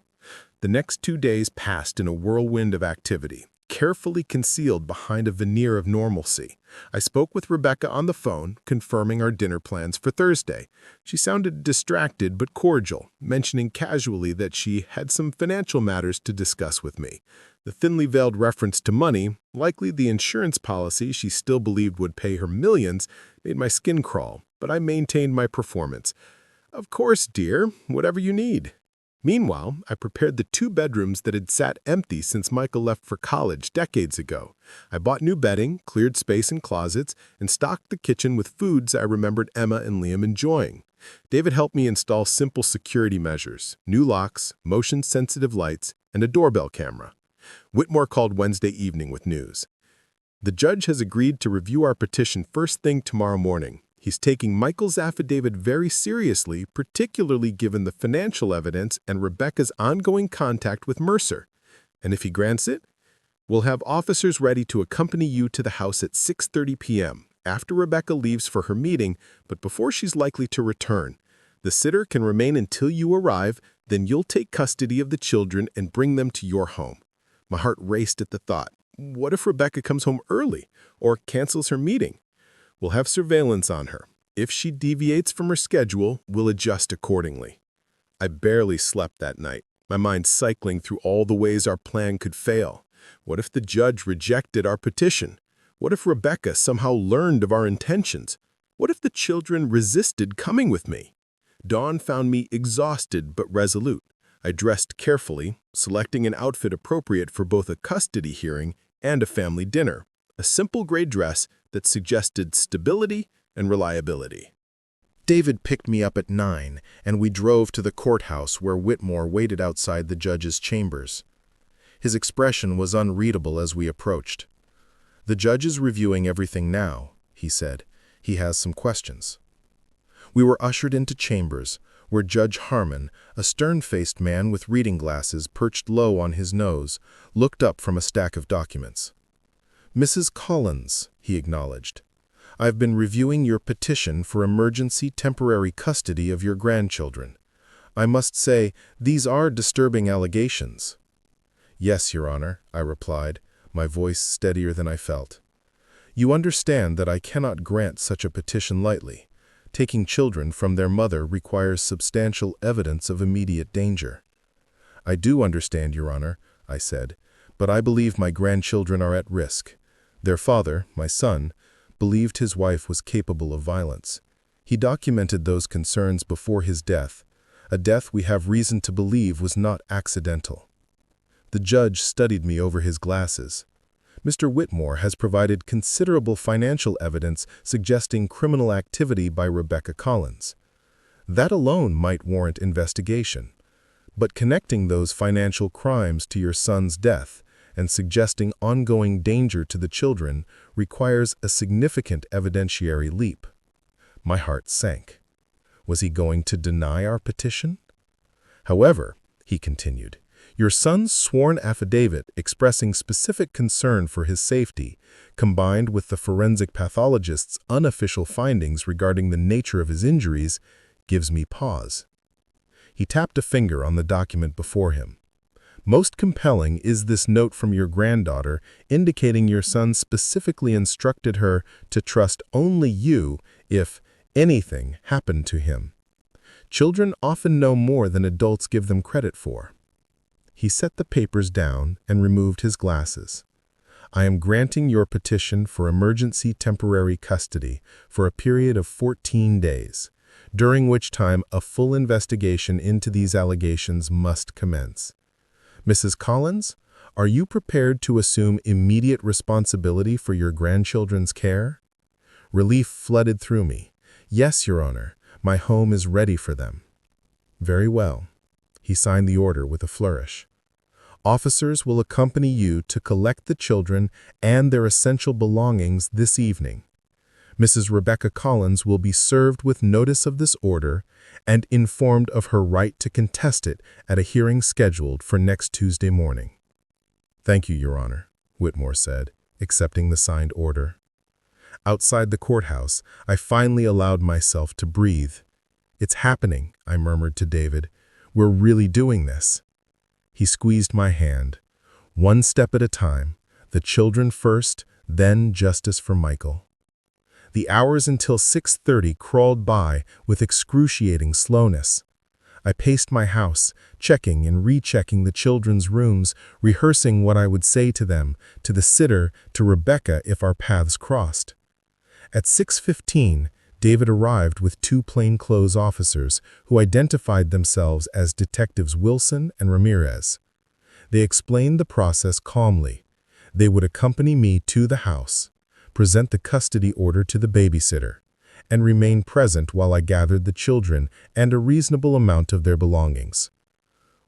The next 2 days passed in a whirlwind of activity, carefully concealed behind a veneer of normalcy. I spoke with Rebecca on the phone, confirming our dinner plans for Thursday. She sounded distracted but cordial, mentioning casually that she had some financial matters to discuss with me. The thinly veiled reference to money, likely the insurance policy she still believed would pay her millions, made my skin crawl, but I maintained my performance. Of course, dear, whatever you need. Meanwhile, I prepared the 2 bedrooms that had sat empty since Michael left for college decades ago. I bought new bedding, cleared space in closets, and stocked the kitchen with foods I remembered Emma and Liam enjoying. David helped me install simple security measures, new locks, motion-sensitive lights, and a doorbell camera. Whitmore called Wednesday evening with news. The judge has agreed to review our petition first thing tomorrow morning. He's taking Michael's affidavit very seriously, particularly given the financial evidence and Rebecca's ongoing contact with Mercer. And if he grants it, we'll have officers ready to accompany you to the house at 6:30 p.m., after Rebecca leaves for her meeting, but before she's likely to return. The sitter can remain until you arrive, then you'll take custody of the children and bring them to your home. My heart raced at the thought. What if Rebecca comes home early or cancels her meeting? We'll have surveillance on her. If she deviates from her schedule, we'll adjust accordingly. I barely slept that night, my mind cycling through all the ways our plan could fail. What if the judge rejected our petition? What if Rebecca somehow learned of our intentions? What if the children resisted coming with me? Dawn found me exhausted but resolute. I dressed carefully, selecting an outfit appropriate for both a custody hearing and a family dinner, a simple gray dress that suggested stability and reliability. David picked me up at 9, and we drove to the courthouse where Whitmore waited outside the judge's chambers. His expression was unreadable as we approached. "The judge is reviewing everything now," he said. "He has some questions." We were ushered into chambers, where Judge Harmon, a stern-faced man with reading glasses perched low on his nose, looked up from a stack of documents. "Mrs. Collins," he acknowledged, "I've been reviewing your petition for emergency temporary custody of your grandchildren. I must say, these are disturbing allegations." "Yes, Your Honor," I replied, my voice steadier than I felt. "You understand that I cannot grant such a petition lightly. Taking children from their mother requires substantial evidence of immediate danger." "I do understand, Your Honor," I said, "but I believe my grandchildren are at risk. Their father, my son, believed his wife was capable of violence. He documented those concerns before his death, a death we have reason to believe was not accidental." The judge studied me over his glasses. "Mr. Whitmore has provided considerable financial evidence suggesting criminal activity by Rebecca Collins. That alone might warrant investigation. But connecting those financial crimes to your son's death and suggesting ongoing danger to the children requires a significant evidentiary leap." My heart sank. Was he going to deny our petition? "However," he continued, "your son's sworn affidavit expressing specific concern for his safety, combined with the forensic pathologist's unofficial findings regarding the nature of his injuries, gives me pause." He tapped a finger on the document before him. "Most compelling is this note from your granddaughter indicating your son specifically instructed her to trust only you if anything happened to him. Children often know more than adults give them credit for." He set the papers down and removed his glasses. "I am granting your petition for emergency temporary custody for a period of 14 days, during which time a full investigation into these allegations must commence. Mrs. Collins, are you prepared to assume immediate responsibility for your grandchildren's care?" Relief flooded through me. "Yes, Your Honor, my home is ready for them." "Very well." He signed the order with a flourish. "Officers will accompany you to collect the children and their essential belongings this evening. Mrs. Rebecca Collins will be served with notice of this order and informed of her right to contest it at a hearing scheduled for next Tuesday morning." "Thank you, Your Honor," Whitmore said, accepting the signed order. Outside the courthouse, I finally allowed myself to breathe. "It's happening," I murmured to David. "We're really doing this." He squeezed my hand. "One step at a time, the children first, then justice for Michael." The hours until 6:30 crawled by with excruciating slowness. I paced my house, checking and rechecking the children's rooms, rehearsing what I would say to them, to the sitter, to Rebecca if our paths crossed. At 6:15, David arrived with two plainclothes officers who identified themselves as Detectives Wilson and Ramirez. They explained the process calmly. They would accompany me to the house, present the custody order to the babysitter, and remain present while I gathered the children and a reasonable amount of their belongings.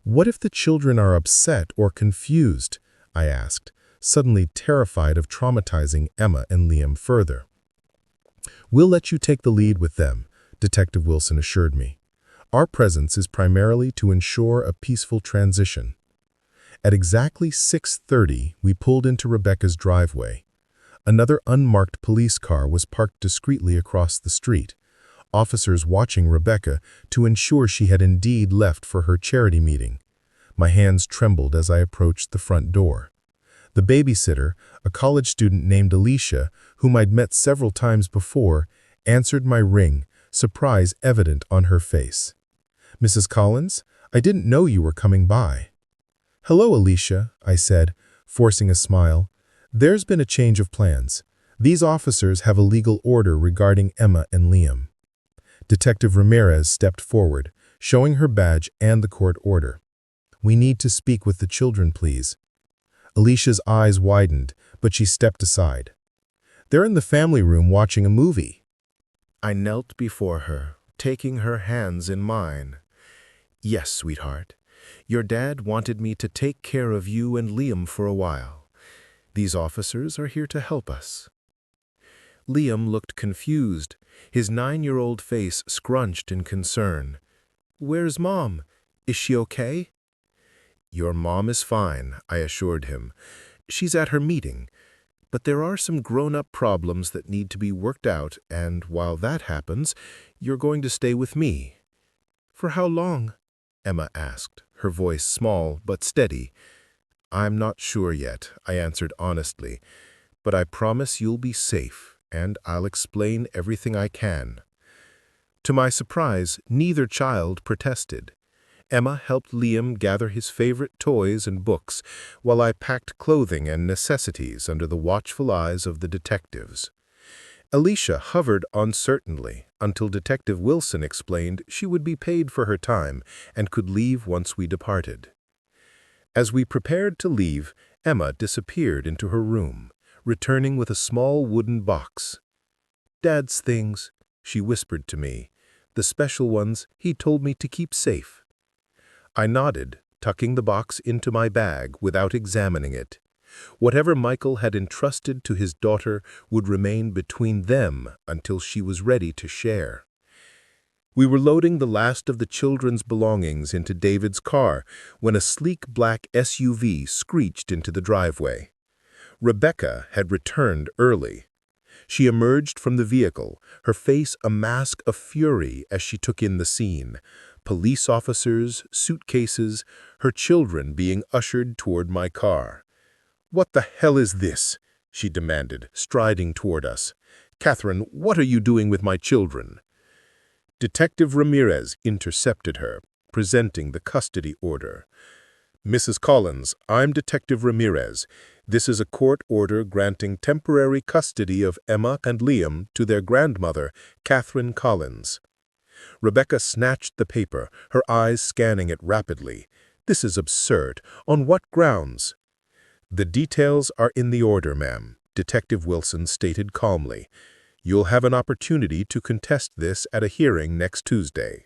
"What if the children are upset or confused?" I asked, suddenly terrified of traumatizing Emma and Liam further. "We'll let you take the lead with them," Detective Wilson assured me. "Our presence is primarily to ensure a peaceful transition." At exactly 6:30, we pulled into Rebecca's driveway. Another unmarked police car was parked discreetly across the street, officers watching Rebecca to ensure she had indeed left for her charity meeting. My hands trembled as I approached the front door. The babysitter, a college student named Alicia, whom I'd met several times before, answered my ring, surprise evident on her face. "Mrs. Collins, I didn't know you were coming by." "Hello, Alicia," I said, forcing a smile. "There's been a change of plans. These officers have a legal order regarding Emma and Liam." Detective Ramirez stepped forward, showing her badge and the court order. "We need to speak with the children, please." Alicia's eyes widened, but she stepped aside. "They're in the family room watching a movie." I knelt before her, taking her hands in mine. "Yes, sweetheart. Your dad wanted me to take care of you and Liam for a while. These officers are here to help us." Liam looked confused, his 9-year-old face scrunched in concern. "Where's Mom? Is she okay?" "Your mom is fine," I assured him. "She's at her meeting. But there are some grown-up problems that need to be worked out, and while that happens, you're going to stay with me." "For how long?" Emma asked, her voice small but steady. "I'm not sure yet," I answered honestly, "but I promise you'll be safe, and I'll explain everything I can." To my surprise, neither child protested. Emma helped Liam gather his favorite toys and books, while I packed clothing and necessities under the watchful eyes of the detectives. Alicia hovered uncertainly until Detective Wilson explained she would be paid for her time and could leave once we departed. As we prepared to leave, Emma disappeared into her room, returning with a small wooden box. "Dad's things," she whispered to me, "the special ones he told me to keep safe." I nodded, tucking the box into my bag without examining it. Whatever Michael had entrusted to his daughter would remain between them until she was ready to share. We were loading the last of the children's belongings into David's car when a sleek black SUV screeched into the driveway. Rebecca had returned early. She emerged from the vehicle, her face a mask of fury as she took in the scene. Police officers, suitcases, her children being ushered toward my car. "What the hell is this?" she demanded, striding toward us. "Catherine, what are you doing with my children?" Detective Ramirez intercepted her, presenting the custody order. "Mrs. Collins, I'm Detective Ramirez. This is a court order granting temporary custody of Emma and Liam to their grandmother, Catherine Collins." Rebecca snatched the paper, her eyes scanning it rapidly. "This is absurd. On what grounds?" "The details are in the order, ma'am," Detective Wilson stated calmly. "You'll have an opportunity to contest this at a hearing next Tuesday."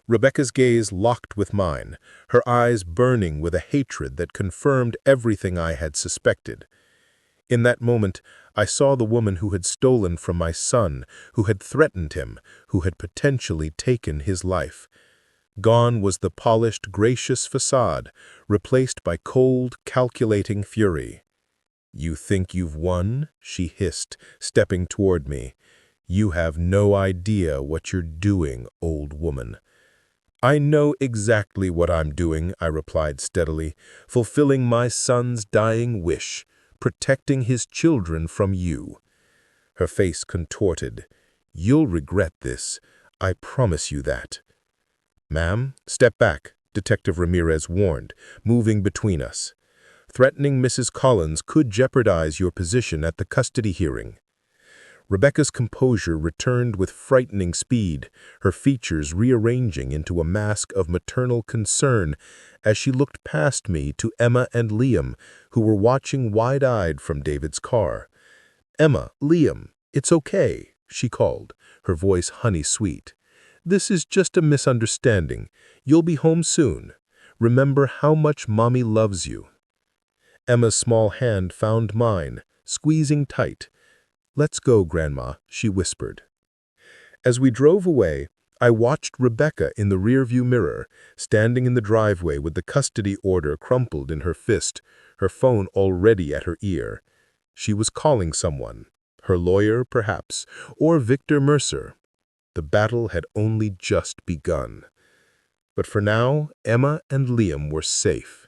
Rebecca's gaze locked with mine, her eyes burning with a hatred that confirmed everything I had suspected. In that moment, I saw the woman who had stolen from my son, who had threatened him, who had potentially taken his life. Gone was the polished, gracious facade, replaced by cold, calculating fury. "You think you've won?" she hissed, stepping toward me. "You have no idea what you're doing, old woman." "I know exactly what I'm doing," I replied steadily, "fulfilling my son's dying wish, protecting his children from you." Her face contorted. "You'll regret this. I promise you that." "Ma'am, step back," Detective Ramirez warned, moving between us. "Threatening Mrs. Collins could jeopardize your position at the custody hearing." Rebecca's composure returned with frightening speed, her features rearranging into a mask of maternal concern as she looked past me to Emma and Liam, who were watching wide-eyed from David's car. "Emma, Liam, it's okay," she called, her voice honey-sweet. "This is just a misunderstanding. You'll be home soon. Remember how much Mommy loves you." Emma's small hand found mine, squeezing tight. "Let's go, Grandma," she whispered. As we drove away, I watched Rebecca in the rearview mirror, standing in the driveway with the custody order crumpled in her fist, her phone already at her ear. She was calling someone, her lawyer, perhaps, or Victor Mercer. The battle had only just begun. But for now, Emma and Liam were safe.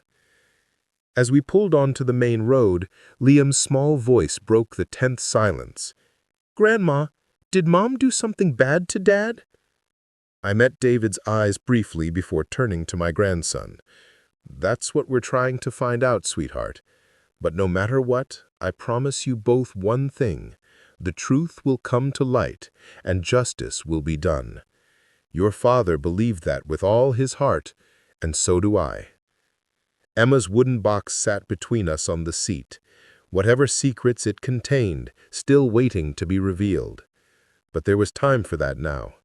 As we pulled onto the main road, Liam's small voice broke the tense silence. "Grandma, did Mom do something bad to Dad?" I met David's eyes briefly before turning to my grandson. "That's what we're trying to find out, sweetheart. But no matter what, I promise you both one thing. The truth will come to light, and justice will be done. Your father believed that with all his heart, and so do I." Emma's wooden box sat between us on the seat, whatever secrets it contained, still waiting to be revealed. But there was time for that now.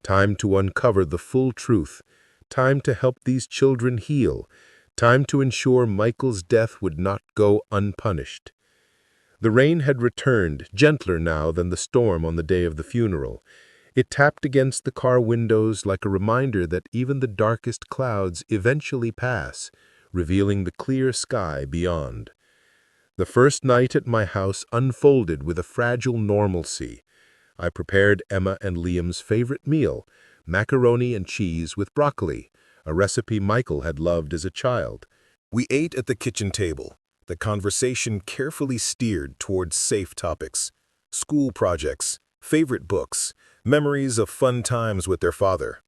Time to uncover the full truth, time to help these children heal, time to ensure Michael's death would not go unpunished. The rain had returned, gentler now than the storm on the day of the funeral. It tapped against the car windows like a reminder that even the darkest clouds eventually pass, revealing the clear sky beyond. The first night at my house unfolded with a fragile normalcy. I prepared Emma and Liam's favorite meal, macaroni and cheese with broccoli, a recipe Michael had loved as a child. We ate at the kitchen table, the conversation carefully steered towards safe topics: school projects, favorite books, memories of fun times with their father.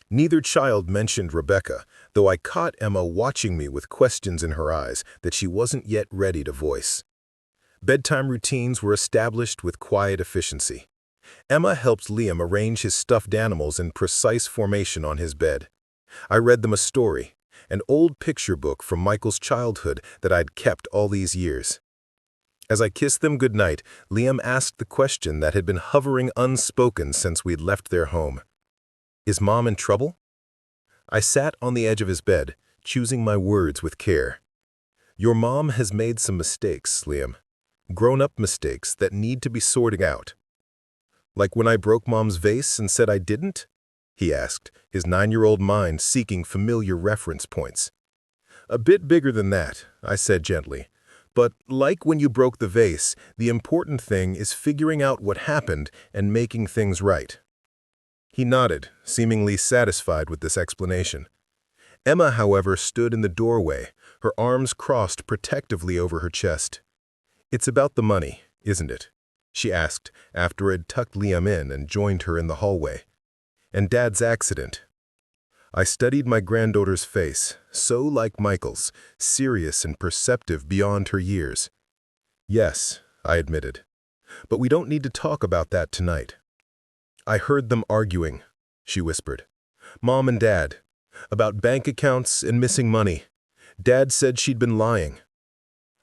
Neither child mentioned Rebecca, though I caught Emma watching me with questions in her eyes that she wasn't yet ready to voice. Bedtime routines were established with quiet efficiency. Emma helped Liam arrange his stuffed animals in precise formation on his bed. I read them a story, an old picture book from Michael's childhood that I'd kept all these years. As I kissed them goodnight, Liam asked the question that had been hovering unspoken since we'd left their home. "Is Mom in trouble?" I sat on the edge of his bed, choosing my words with care. "Your mom has made some mistakes, Liam. Grown-up mistakes that need to be sorted out." "Like when I broke Mom's vase and said I didn't?" he asked, his 9-year-old mind seeking familiar reference points. "A bit bigger than that," I said gently. "But like when you broke the vase, the important thing is figuring out what happened and making things right." He nodded, seemingly satisfied with this explanation. Emma, however, stood in the doorway, her arms crossed protectively over her chest. "It's about the money, isn't it?" she asked after I'd tucked Liam in and joined her in the hallway. "And Dad's accident." I studied my granddaughter's face, so like Michael's, serious and perceptive beyond her years. "Yes," I admitted. "But we don't need to talk about that tonight." "I heard them arguing," she whispered. "Mom and Dad. About bank accounts and missing money. Dad said she'd been lying."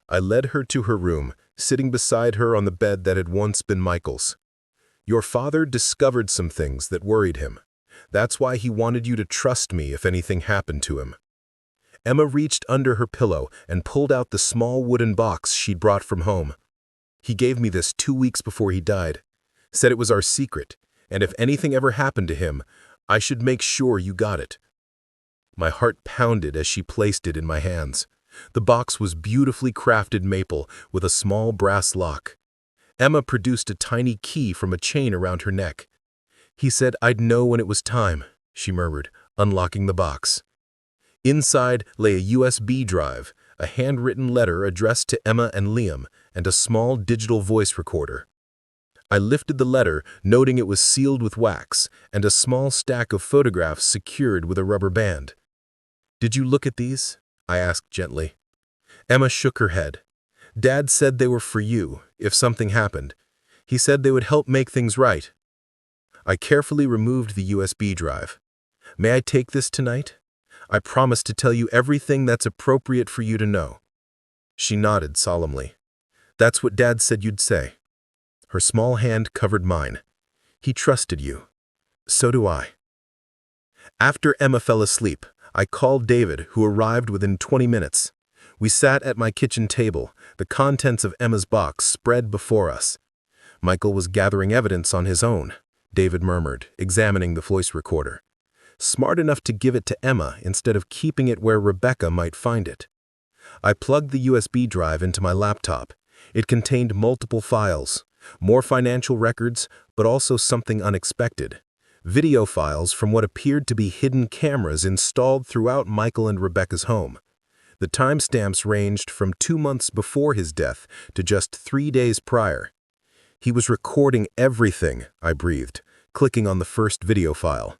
I led her to her room, sitting beside her on the bed that had once been Michael's. "Your father discovered some things that worried him. That's why he wanted you to trust me if anything happened to him." Emma reached under her pillow and pulled out the small wooden box she'd brought from home. "He gave me this 2 weeks before he died. Said it was our secret, and if anything ever happened to him, I should make sure you got it." My heart pounded as she placed it in my hands. The box was beautifully crafted maple with a small brass lock. Emma produced a tiny key from a chain around her neck. "He said I'd know when it was time," she murmured, unlocking the box. Inside lay a USB drive, a handwritten letter addressed to Emma and Liam, and a small digital voice recorder. I lifted the letter, noting it was sealed with wax, and a small stack of photographs secured with a rubber band. "Did you look at these?" I asked gently. Emma shook her head. "Dad said they were for you, if something happened. He said they would help make things right." I carefully removed the USB drive. "May I take this tonight? I promise to tell you everything that's appropriate for you to know." She nodded solemnly. "That's what Dad said you'd say." Her small hand covered mine. "He trusted you. So do I." After Emma fell asleep, I called David, who arrived within 20 minutes. We sat at my kitchen table, the contents of Emma's box spread before us. Michael was gathering evidence on his own, David murmured, examining the voice recorder. Smart enough to give it to Emma instead of keeping it where Rebecca might find it. I plugged the USB drive into my laptop. It contained multiple files, more financial records, but also something unexpected. Video files from what appeared to be hidden cameras installed throughout Michael and Rebecca's home. The timestamps ranged from 2 months before his death to just 3 days prior. He was recording everything, I breathed, clicking on the first video file.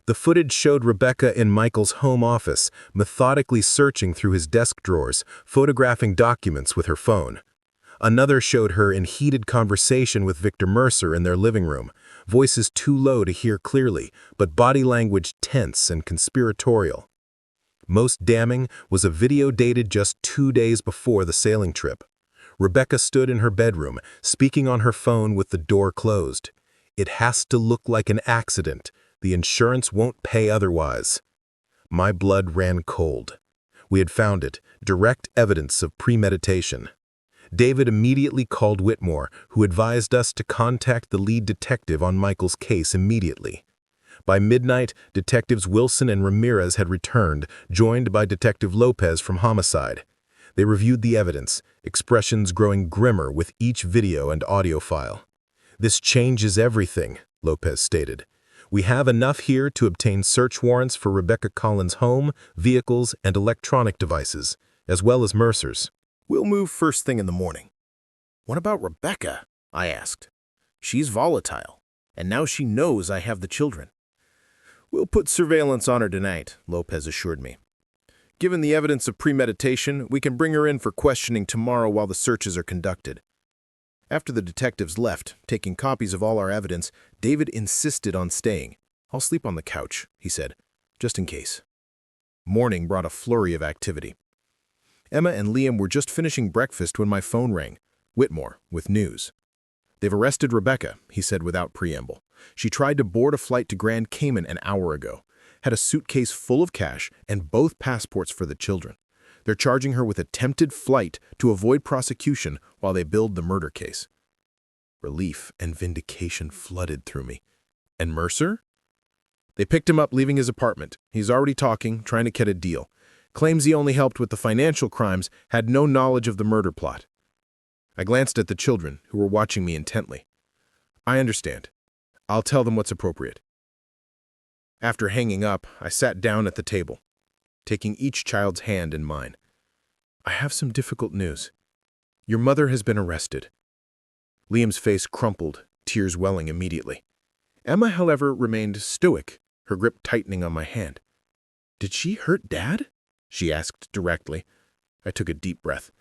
The footage showed Rebecca in Michael's home office, methodically searching through his desk drawers, photographing documents with her phone. Another showed her in heated conversation with Victor Mercer in their living room, voices too low to hear clearly, but body language tense and conspiratorial. Most damning was a video dated just 2 days before the sailing trip. Rebecca stood in her bedroom, speaking on her phone with the door closed. "It has to look like an accident. The insurance won't pay otherwise." My blood ran cold. We had found it, direct evidence of premeditation. David immediately called Whitmore, who advised us to contact the lead detective on Michael's case immediately. By midnight, Detectives Wilson and Ramirez had returned, joined by Detective Lopez from Homicide. They reviewed the evidence, expressions growing grimmer with each video and audio file. "This changes everything," Lopez stated. "We have enough here to obtain search warrants for Rebecca Collins' home, vehicles, and electronic devices, as well as Mercer's. We'll move first thing in the morning." "What about Rebecca?" I asked. "She's volatile, and now she knows I have the children." "We'll put surveillance on her tonight," Lopez assured me. "Given the evidence of premeditation, we can bring her in for questioning tomorrow while the searches are conducted." After the detectives left, taking copies of all our evidence, David insisted on staying. "I'll sleep on the couch," he said, "just in case." Morning brought a flurry of activity. Emma and Liam were just finishing breakfast when my phone rang. Whitmore, with news. "They've arrested Rebecca," he said without preamble. "She tried to board a flight to Grand Cayman an hour ago, had a suitcase full of cash and both passports for the children. They're charging her with attempted flight to avoid prosecution while they build the murder case." Relief and vindication flooded through me. "And Mercer?" "They picked him up leaving his apartment. He's already talking, trying to get a deal. Claims he only helped with the financial crimes, had no knowledge of the murder plot." I glanced at the children, who were watching me intently. "I understand. I'll tell them what's appropriate." After hanging up, I sat down at the table, taking each child's hand in mine. "I have some difficult news. Your mother has been arrested." Liam's face crumpled, tears welling immediately. Emma, however, remained stoic, her grip tightening on my hand. "Did she hurt Dad?" she asked directly. I took a deep breath.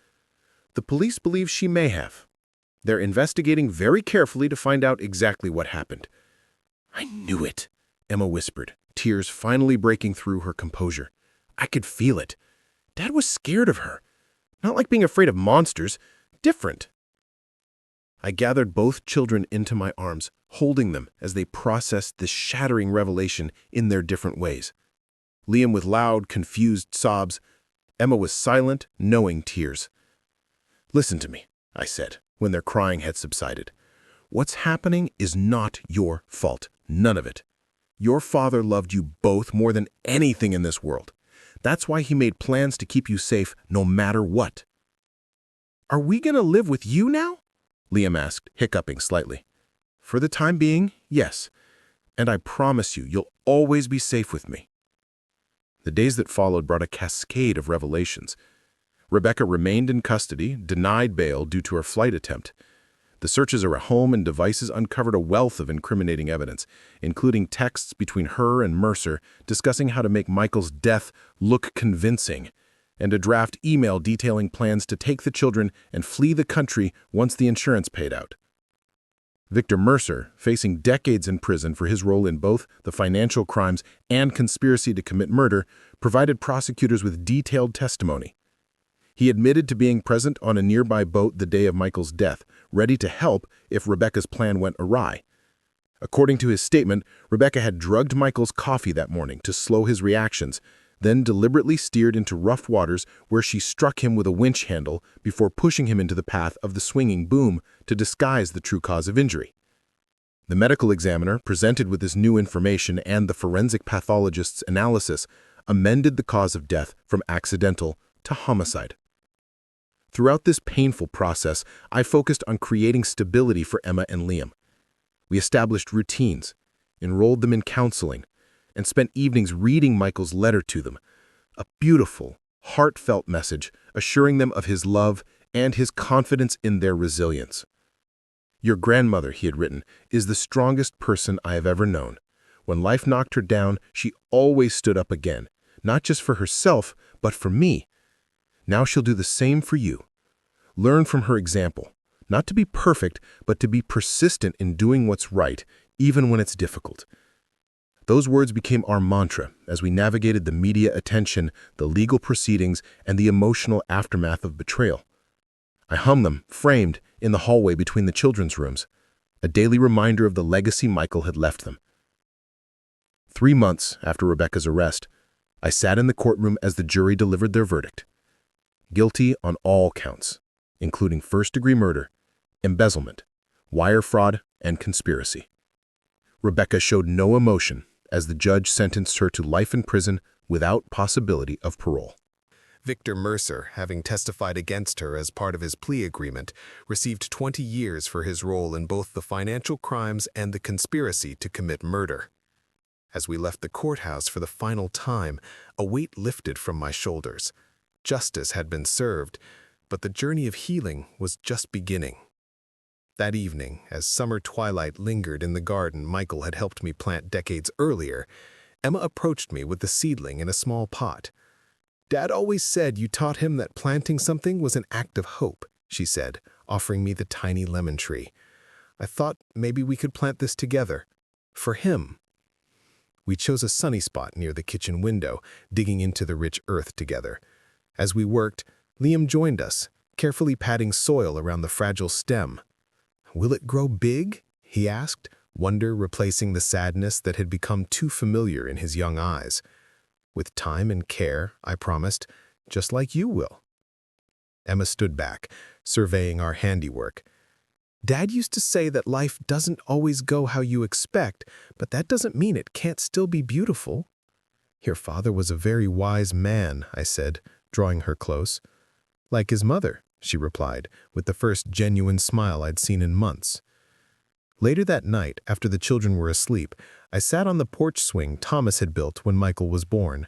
"The police believe she may have. They're investigating very carefully to find out exactly what happened." "I knew it," Emma whispered, tears finally breaking through her composure. "I could feel it. Dad was scared of her. Not like being afraid of monsters. Different." I gathered both children into my arms, holding them as they processed this shattering revelation in their different ways. Liam with loud, confused sobs. Emma with silent, knowing tears. "Listen to me," I said, when their crying had subsided. "What's happening is not your fault. None of it. Your father loved you both more than anything in this world. That's why he made plans to keep you safe no matter what." "Are we going to live with you now?" Liam asked, hiccuping slightly. "For the time being, yes. And I promise you, you'll always be safe with me." The days that followed brought a cascade of revelations. Rebecca remained in custody, denied bail due to her flight attempt. The searches of her home and devices uncovered a wealth of incriminating evidence, including texts between her and Mercer discussing how to make Michael's death look convincing, and a draft email detailing plans to take the children and flee the country once the insurance paid out. Victor Mercer, facing decades in prison for his role in both the financial crimes and conspiracy to commit murder, provided prosecutors with detailed testimony. He admitted to being present on a nearby boat the day of Michael's death, ready to help if Rebecca's plan went awry. According to his statement, Rebecca had drugged Michael's coffee that morning to slow his reactions, then deliberately steered into rough waters where she struck him with a winch handle before pushing him into the path of the swinging boom to disguise the true cause of injury. The medical examiner, presented with this new information and the forensic pathologist's analysis, amended the cause of death from accidental to homicide. Throughout this painful process, I focused on creating stability for Emma and Liam. We established routines, enrolled them in counseling, and spent evenings reading Michael's letter to them, a beautiful, heartfelt message assuring them of his love and his confidence in their resilience. "Your grandmother," he had written, "is the strongest person I have ever known. When life knocked her down, she always stood up again, not just for herself, but for me. Now she'll do the same for you. Learn from her example, not to be perfect, but to be persistent in doing what's right, even when it's difficult." Those words became our mantra as we navigated the media attention, the legal proceedings, and the emotional aftermath of betrayal. I hung them, framed, in the hallway between the children's rooms, a daily reminder of the legacy Michael had left them. 3 months after Rebecca's arrest, I sat in the courtroom as the jury delivered their verdict. Guilty on all counts, including first-degree murder, embezzlement, wire fraud, and conspiracy. Rebecca showed no emotion as the judge sentenced her to life in prison without possibility of parole. Victor Mercer, having testified against her as part of his plea agreement, received 20 years for his role in both the financial crimes and the conspiracy to commit murder. As we left the courthouse for the final time, a weight lifted from my shoulders. Justice had been served, but the journey of healing was just beginning. That evening, as summer twilight lingered in the garden Michael had helped me plant decades earlier, Emma approached me with the seedling in a small pot. "Dad always said you taught him that planting something was an act of hope," she said, offering me the tiny lemon tree. "I thought maybe we could plant this together. For him." We chose a sunny spot near the kitchen window, digging into the rich earth together. As we worked, Liam joined us, carefully patting soil around the fragile stem. "Will it grow big?" he asked, wonder replacing the sadness that had become too familiar in his young eyes. "With time and care," I promised, "just like you will." Emma stood back, surveying our handiwork. "Dad used to say that life doesn't always go how you expect, but that doesn't mean it can't still be beautiful." "Your father was a very wise man," I said, drawing her close. "Like his mother," she replied, with the first genuine smile I'd seen in months. Later that night, after the children were asleep, I sat on the porch swing Thomas had built when Michael was born.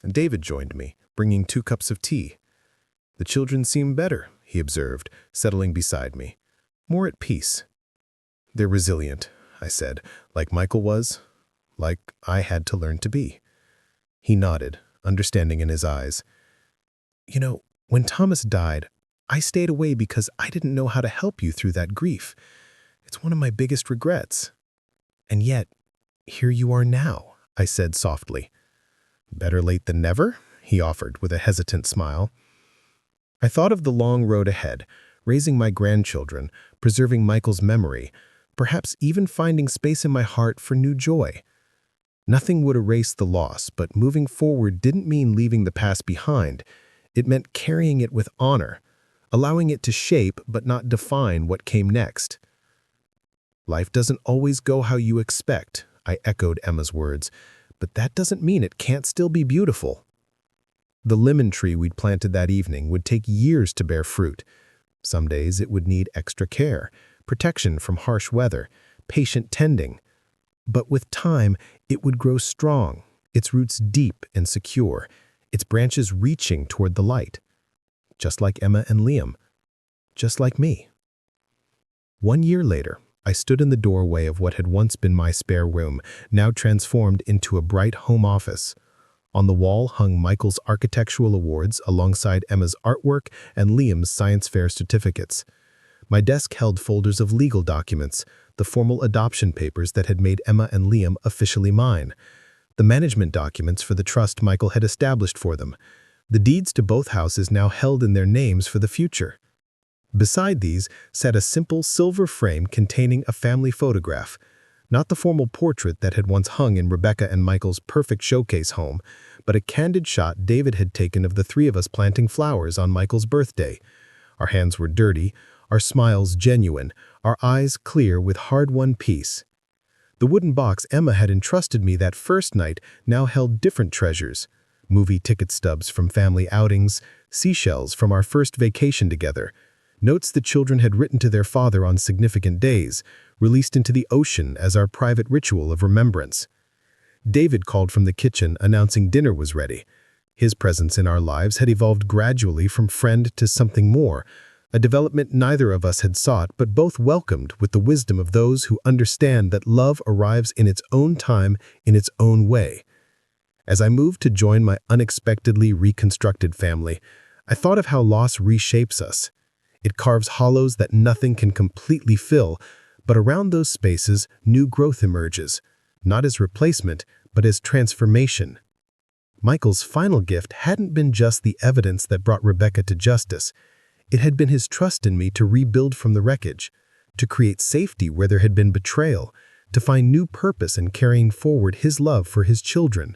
David joined me, bringing 2 cups of tea. "The children seem better," he observed, settling beside me. "More at peace." "They're resilient," I said, "like Michael was, like I had to learn to be." He nodded, understanding in his eyes. "You know, when Thomas died, I stayed away because I didn't know how to help you through that grief. It's one of my biggest regrets. And yet, here you are now," I said softly. "Better late than never," he offered with a hesitant smile. I thought of the long road ahead, raising my grandchildren, preserving Michael's memory, perhaps even finding space in my heart for new joy. Nothing would erase the loss, but moving forward didn't mean leaving the past behind. It meant carrying it with honor, allowing it to shape but not define what came next. "Life doesn't always go how you expect," I echoed Emma's words, "but that doesn't mean it can't still be beautiful." The lemon tree we'd planted that evening would take years to bear fruit. Some days it would need extra care, protection from harsh weather, patient tending. But with time, it would grow strong, its roots deep and secure, its branches reaching toward the light. Just like Emma and Liam. Just like me. 1 year later, I stood in the doorway of what had once been my spare room, now transformed into a bright home office. On the wall hung Michael's architectural awards alongside Emma's artwork and Liam's science fair certificates. My desk held folders of legal documents, the formal adoption papers that had made Emma and Liam officially mine, the management documents for the trust Michael had established for them. The deeds to both houses now held in their names for the future. Beside these sat a simple silver frame containing a family photograph, not the formal portrait that had once hung in Rebecca and Michael's perfect showcase home, but a candid shot David had taken of the three of us planting flowers on Michael's birthday. Our hands were dirty, our smiles genuine, our eyes clear with hard-won peace. The wooden box Emma had entrusted me that first night now held different treasures: movie ticket stubs from family outings, seashells from our first vacation together, notes the children had written to their father on significant days, released into the ocean as our private ritual of remembrance. David called from the kitchen announcing dinner was ready. His presence in our lives had evolved gradually from friend to something more, a development neither of us had sought but both welcomed with the wisdom of those who understand that love arrives in its own time, in its own way. As I moved to join my unexpectedly reconstructed family, I thought of how loss reshapes us. It carves hollows that nothing can completely fill, but around those spaces, new growth emerges, not as replacement, but as transformation. Michael's final gift hadn't been just the evidence that brought Rebecca to justice. It had been his trust in me to rebuild from the wreckage, to create safety where there had been betrayal, to find new purpose in carrying forward his love for his children.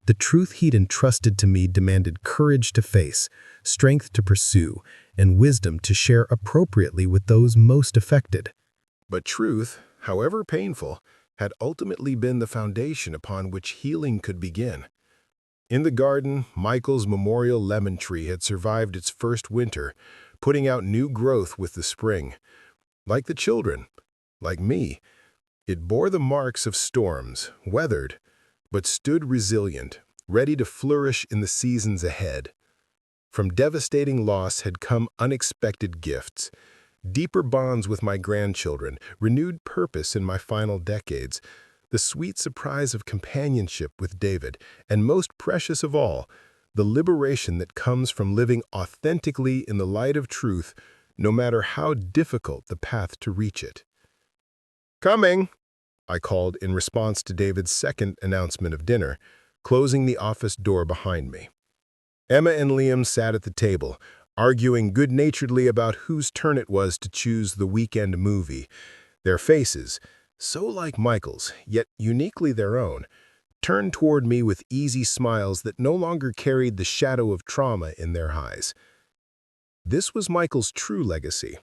The truth he'd entrusted to me demanded courage to face, strength to pursue, and wisdom to share appropriately with those most affected. But truth, however painful, had ultimately been the foundation upon which healing could begin. In the garden, Michael's memorial lemon tree had survived its first winter, putting out new growth with the spring. Like the children, like me, it bore the marks of storms, weathered, but stood resilient, ready to flourish in the seasons ahead. From devastating loss had come unexpected gifts, deeper bonds with my grandchildren, renewed purpose in my final decades, the sweet surprise of companionship with David, and most precious of all, the liberation that comes from living authentically in the light of truth, no matter how difficult the path to reach it. "Coming!" I called in response to David's second announcement of dinner, closing the office door behind me. Emma and Liam sat at the table, arguing good-naturedly about whose turn it was to choose the weekend movie. Their faces, so like Michael's, yet uniquely their own, turned toward me with easy smiles that no longer carried the shadow of trauma in their eyes. This was Michael's true legacy,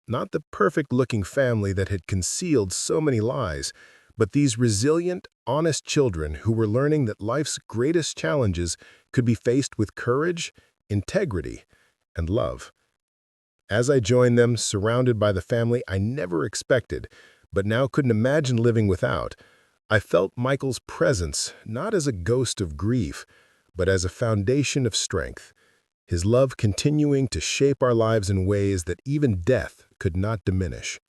not the perfect-looking family that had concealed so many lies, but these resilient, honest children who were learning that life's greatest challenges could be faced with courage, integrity, and love. As I joined them, surrounded by the family I never expected, but now couldn't imagine living without, I felt Michael's presence not as a ghost of grief, but as a foundation of strength, his love continuing to shape our lives in ways that even death could not diminish.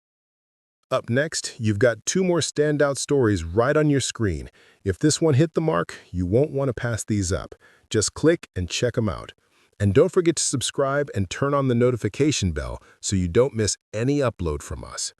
Up next, you've got two more standout stories right on your screen. If this one hit the mark, you won't want to pass these up. Just click and check them out. And don't forget to subscribe and turn on the notification bell so you don't miss any upload from us.